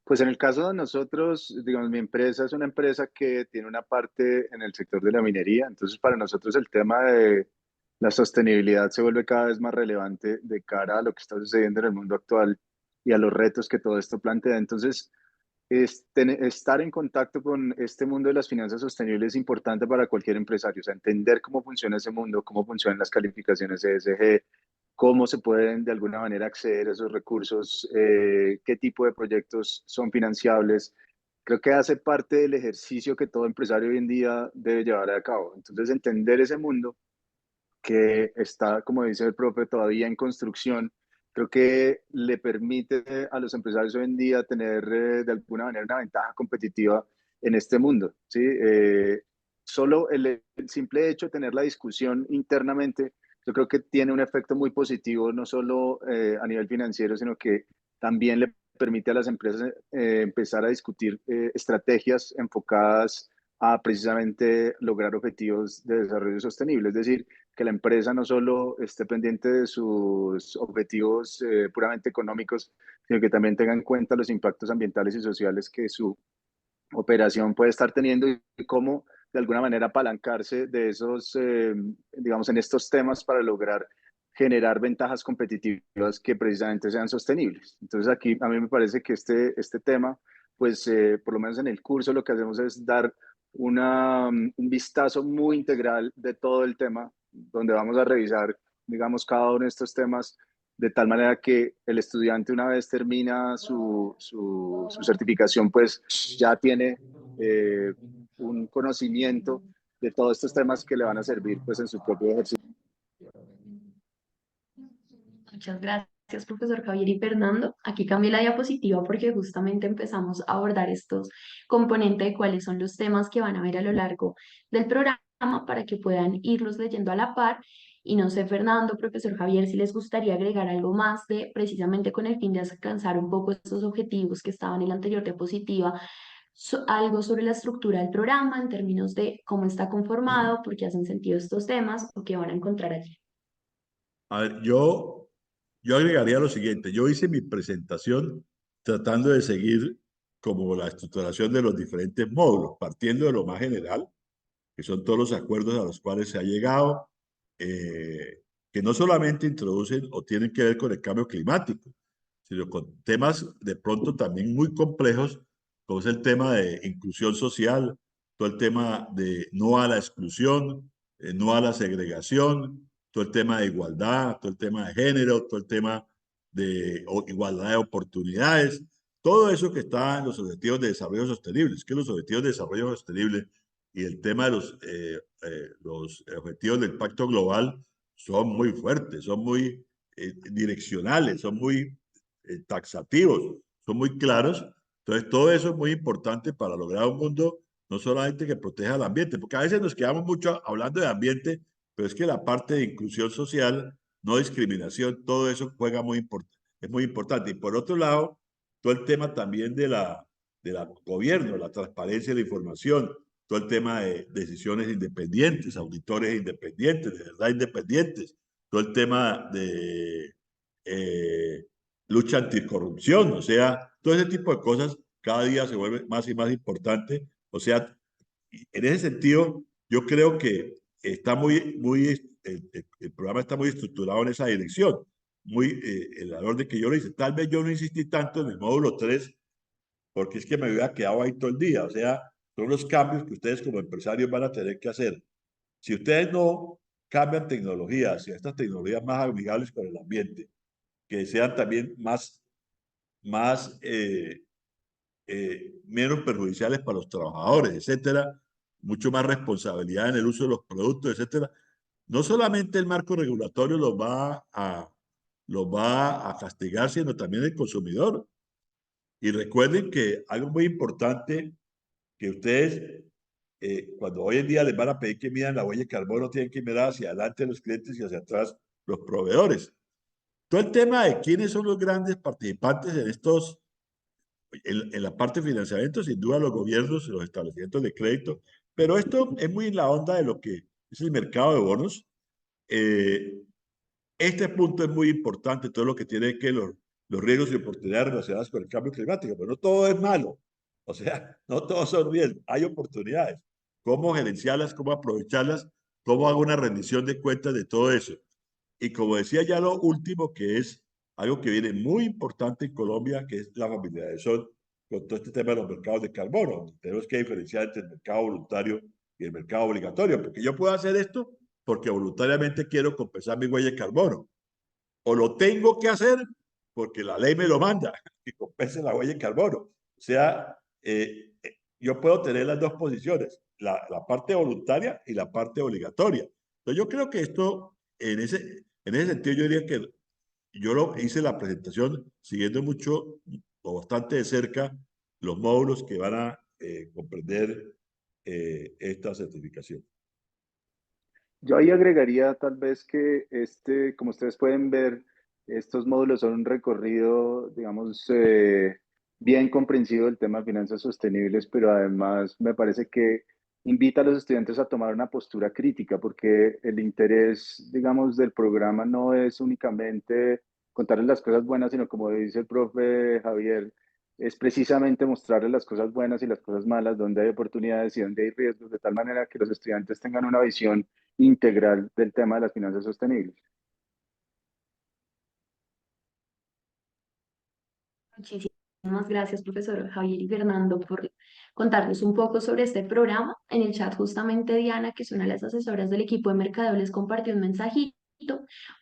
Pues en el caso de nosotros, digamos, mi empresa es una empresa que tiene una parte en el sector de la minería, entonces para nosotros el tema de la sostenibilidad se vuelve cada vez más relevante de cara a lo que está sucediendo en el mundo actual y a los retos que todo esto plantea. Entonces, estar en contacto con este mundo de las finanzas sostenibles es importante para cualquier empresario, o sea, entender cómo funciona ese mundo, cómo funcionan las calificaciones ESG, cómo se pueden de alguna manera acceder a esos recursos, qué tipo de proyectos son financiables. Creo que hace parte del ejercicio que todo empresario hoy en día debe llevar a cabo. Entonces, entender ese mundo que está, como dice el profe, todavía en construcción, creo que le permite a los empresarios hoy en día tener de alguna manera una ventaja competitiva en este mundo. ¿Sí? Solo el simple hecho de tener la discusión internamente, yo creo que tiene un efecto muy positivo, no solo a nivel financiero, sino que también le permite a las empresas empezar a discutir estrategias enfocadas a precisamente lograr objetivos de desarrollo sostenible. Es decir, que la empresa no solo esté pendiente de sus objetivos puramente económicos, sino que también tenga en cuenta los impactos ambientales y sociales que su operación puede estar teniendo y cómo de alguna manera apalancarse de esos, digamos, en estos temas para lograr generar ventajas competitivas que precisamente sean sostenibles. Entonces aquí a mí me parece que este tema, pues por lo menos en el curso lo que hacemos es dar un vistazo muy integral de todo el tema, donde vamos a revisar, digamos, cada uno de estos temas de tal manera que el estudiante una vez termina su certificación, pues ya tiene un conocimiento de todos estos temas que le van a servir pues en su propio ejercicio. Muchas gracias, profesor Javier y Fernando. Aquí cambié la diapositiva porque justamente empezamos a abordar estos componentes de cuáles son los temas que van a ver a lo largo del programa para que puedan irlos leyendo a la par. Y no sé, Fernando, profesor Javier, si les gustaría agregar algo más de precisamente con el fin de alcanzar un poco estos objetivos que estaban en la anterior diapositiva, algo sobre la estructura del programa en términos de cómo está conformado, por qué hacen sentido estos temas o qué van a encontrar allí. A ver, yo agregaría lo siguiente. Yo hice mi presentación tratando de seguir como la estructuración de los diferentes módulos, partiendo de lo más general, que son todos los acuerdos a los cuales se ha llegado, que no solamente introducen o tienen que ver con el cambio climático, sino con temas de pronto también muy complejos, como es el tema de inclusión social, todo el tema de no a la exclusión, no a la segregación, todo el tema de igualdad, todo el tema de género, todo el tema de igualdad de oportunidades, todo eso que está en los objetivos de desarrollo sostenible. Es que los objetivos de desarrollo sostenible y el tema de los objetivos del Pacto Global son muy fuertes, son muy direccionales, son muy taxativos, son muy claros. Entonces, todo eso es muy importante para lograr un mundo no solamente que proteja el ambiente, porque a veces nos quedamos mucho hablando de ambiente, pero es que la parte de inclusión social, no discriminación, todo eso juega es muy importante. Y por otro lado, todo el tema también de la gobierno, la transparencia de la información, todo el tema de decisiones independientes, auditores independientes, de verdad independientes, todo el tema de eh, lucha anticorrupción, o sea, todo ese tipo de cosas cada día se vuelve más y más importante. O sea, en ese sentido, yo creo que está el programa está muy estructurado en esa dirección, el valor de que yo lo hice. Tal vez yo no insistí tanto en el módulo 3 porque es que me hubiera quedado ahí todo el día. O sea, son los cambios que ustedes como empresarios van a tener que hacer. Si ustedes no cambian tecnologías, hacia estas tecnologías más amigables con el ambiente, que sean también más más, menos perjudiciales para los trabajadores, etcétera, mucho más responsabilidad en el uso de los productos, etcétera. No solamente el marco regulatorio los va a castigar, sino también el consumidor. Y recuerden que algo muy importante que ustedes, cuando hoy en día les van a pedir que midan la huella de carbono, tienen que mirar hacia adelante los clientes y hacia atrás los proveedores. Todo el tema de quiénes son los grandes participantes en estos, en la parte de financiamiento, sin duda los gobiernos y los establecimientos de crédito, pero esto es muy en la onda de lo que es el mercado de bonos. Eh, este punto es muy importante, todo lo que tiene que los riesgos y oportunidades relacionadas con el cambio climático, pero no todo es malo. O sea, no todos son riesgos, hay oportunidades. ¿Cómo gerenciarlas, cómo aprovecharlas, cómo hago una rendición de cuentas de todo eso? Y como decía ya lo último, que es algo que viene muy importante en Colombia, que es la familiarización con todo este tema de los mercados de carbono. Tenemos que diferenciar entre el mercado voluntario y el mercado obligatorio, porque yo puedo hacer esto porque voluntariamente quiero compensar mi huella de carbono, o lo tengo que hacer porque la ley me lo manda, que compense la huella de carbono. O sea, yo puedo tener las dos posiciones, la parte voluntaria y la parte obligatoria. Entonces yo creo que esto, en ese sentido, yo diría que yo lo hice la presentación siguiendo mucho o bastante de cerca los módulos que van a comprender esta certificación. Yo ahí agregaría tal vez que como ustedes pueden ver, estos módulos son un recorrido, digamos, bien comprensivo del tema de finanzas sostenibles, pero además me parece que invita a los estudiantes a tomar una postura crítica, porque el interés, digamos, del programa no es únicamente contarles las cosas buenas, sino como dice el profe Javier, es precisamente mostrarles las cosas buenas y las cosas malas, donde hay oportunidades y donde hay riesgos, de tal manera que los estudiantes tengan una visión integral del tema de las finanzas sostenibles. Muchísimas gracias, profesor Javier y Fernando, por contarnos un poco sobre este programa. En el chat, justamente Diana, que es una de las asesoras del equipo de mercadeo, les compartió un mensajito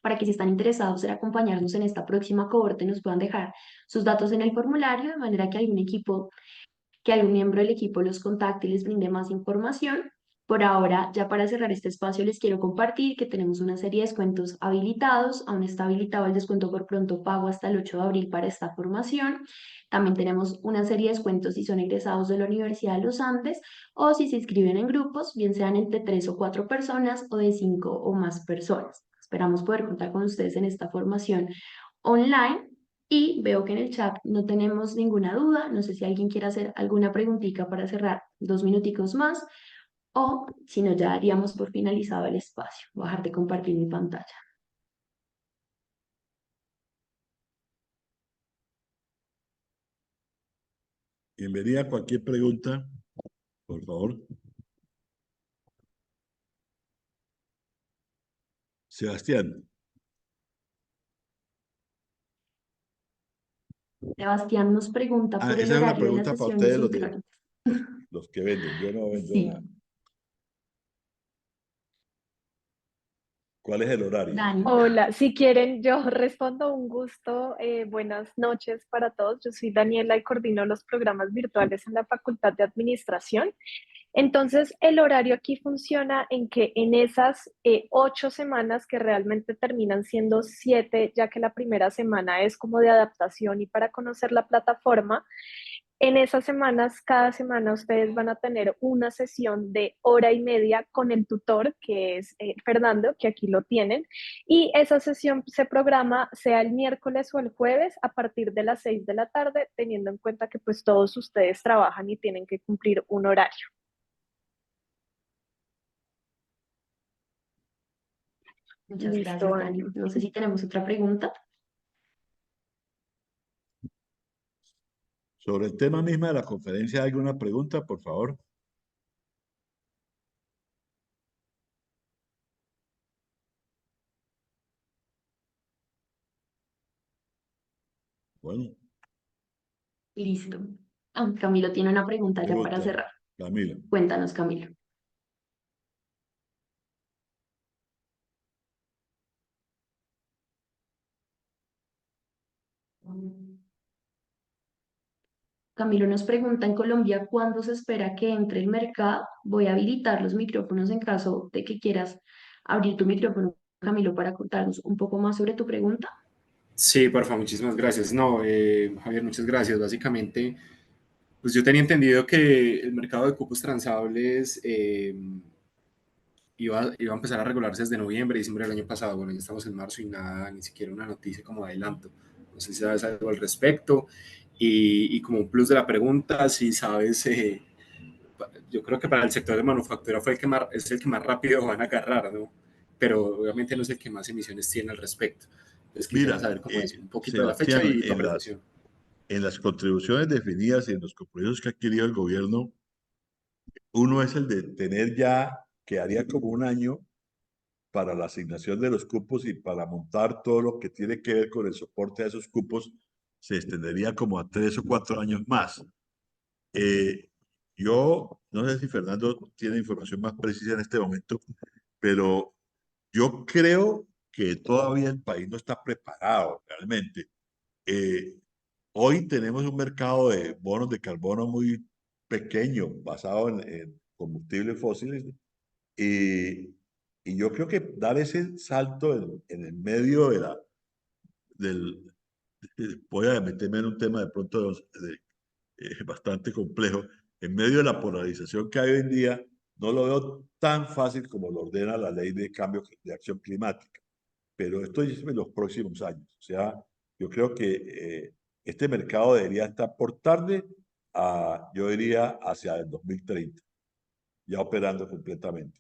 para que si están interesados en acompañarnos en esta próxima cohorte, nos puedan dejar sus datos en el formulario, de manera que algún miembro del equipo los contacte y les brinde más información. Por ahora, ya para cerrar este espacio, les quiero compartir que tenemos una serie de descuentos habilitados. Aún está habilitado el descuento por pronto pago hasta el 8 de abril para esta formación. También tenemos una serie de descuentos si son egresados de la Universidad de los Andes o si se inscriben en grupos, bien sean entre 3 o 4 personas o de 5 o más personas. Esperamos poder contar con ustedes en esta formación online. Y veo que en el chat no tenemos ninguna duda. No sé si alguien quiere hacer alguna preguntita para cerrar 2 minuticos más o si no, ya daríamos por finalizado el espacio. Voy a dejar de compartir mi pantalla. Bienvenida a cualquier pregunta, por favor. Sebastián. Sebastián nos pregunta por el Esa es una horario de las pregunta para sesiones ustedes, sincrónicas. los que venden. Yo no vendo Sí, nada. ¿Cuál es el horario? Dani. Hola, si quieren, yo respondo un gusto. Buenas noches para todos. Yo soy Daniela y coordino los programas virtuales en la Facultad de Administración. Entonces, el horario aquí funciona en que en esas 8 semanas, que realmente terminan siendo 7, ya que la primera semana es como de adaptación y para conocer la plataforma, en esas semanas, cada semana ustedes van a tener una sesión de hora y media con el tutor, que es Fernando, que aquí lo tienen, y esa sesión se programa sea el miércoles o el jueves a partir de las 6 de la tarde, teniendo en cuenta que pues todos ustedes trabajan y tienen que cumplir un horario. Muchas Listo, gracias, Dani. Ana. No sé si tenemos otra pregunta. Sobre el tema mismo de la conferencia, ¿hay alguna pregunta, por favor? Bueno, Listo. Camilo tiene una pregunta ya para pregunta, cerrar. Camila. Cuéntanos, Camilo. Camilo nos pregunta en Colombia cuándo se espera que entre el mercado. Voy a habilitar los micrófonos en caso de que quieras abrir tu micrófono, Camilo, para contarnos un poco más sobre tu pregunta. Sí, porfa, muchísimas gracias. No, Javier, muchas gracias. Básicamente, pues yo tenía entendido que el mercado de cupos transables iba a empezar a regularse desde noviembre, diciembre del año pasado. Bueno, ya estamos en marzo y nada, ni siquiera una noticia como adelanto. No sé si sabes algo al respecto. Y como un plus de la pregunta, si sabes, yo creo que para el sector de manufactura es el que más rápido van a agarrar, ¿no? Pero obviamente no es el que más emisiones tiene al respecto. Entonces quisiera Mira, saber cómo es un poquito de la fecha Sebastián, y tu apreciación. en las contribuciones definidas y en los compromisos que ha adquirido el gobierno, uno es el de tener ya, que haría como un año para la asignación de los cupos y para montar todo lo que tiene que ver con el soporte a esos cupos, se extendería como a 3 o 4 años más. Eh, yo no sé si Fernando tiene información más precisa en este momento, pero yo creo que todavía el país no está preparado realmente. Eh, Hoy tenemos un mercado de bonos de carbono muy pequeño, basado en combustibles fósiles, y, y yo creo que dar ese salto en el medio del, voy a meterme en un tema de pronto bastante complejo, en medio de la polarización que hay hoy en día, no lo veo tan fácil como lo ordena la ley de cambio de acción climática, pero esto es en los próximos años. O sea, yo creo que este mercado debería estar por tarde, yo diría, hacia el 2030, ya operando completamente.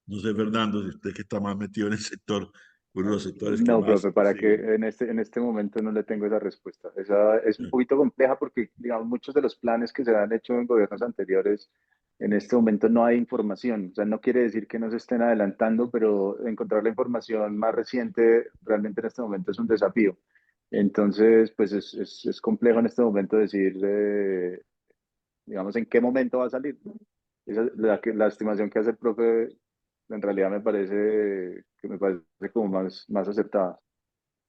No sé, Fernando, si usted que está más metido en el sector, uno de los sectores que No, más profe, para que sigue. en este momento no le tengo esa respuesta. Esa es un poquito compleja porque, digamos, muchos de los planes que se han hecho en gobiernos anteriores, en este momento no hay información. O sea, no quiere decir que no se estén adelantando, pero encontrar la información más reciente realmente en este momento es un desafío. Entonces, pues es complejo en este momento decir, digamos, en qué momento va a salir. La estimación que hace el profe en realidad me parece como más acertada.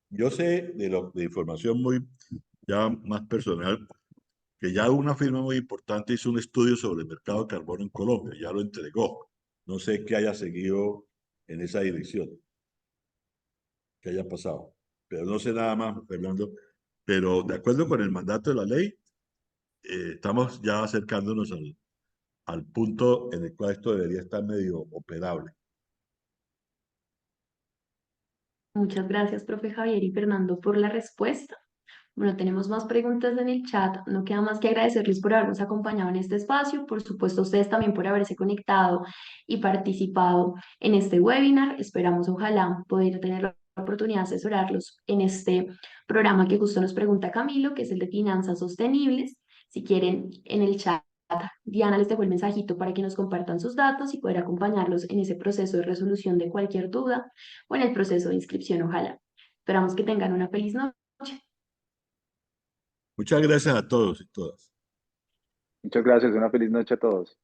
Yo sé de información muy, ya más personal, que ya una firma muy importante hizo un estudio sobre el mercado de carbono en Colombia, ya lo entregó. No sé qué haya seguido en esa dirección, qué haya pasado, pero no sé nada más, Fernando. Pero de acuerdo con el mandato de la ley, estamos ya acercándonos al punto en el cual esto debería estar medio operable. Muchas gracias, profe Javier y Fernando, por la respuesta. Bueno, tenemos más preguntas en el chat. No queda más que agradecerles por habernos acompañado en este espacio. Por supuesto, a ustedes también por haberse conectado y participado en este webinar. Esperamos, ojalá, poder tener la oportunidad de asesorarlos en este programa que justo nos pregunta Camilo, que es el de finanzas sostenibles. Si quieren, en el chat, Diana les dejó el mensajito para que nos compartan sus datos y poder acompañarlos en ese proceso de resolución de cualquier duda o en el proceso de inscripción, ojalá. Esperamos que tengan una feliz noche. Muchas gracias a todos y todas. Muchas gracias, una feliz noche a todos.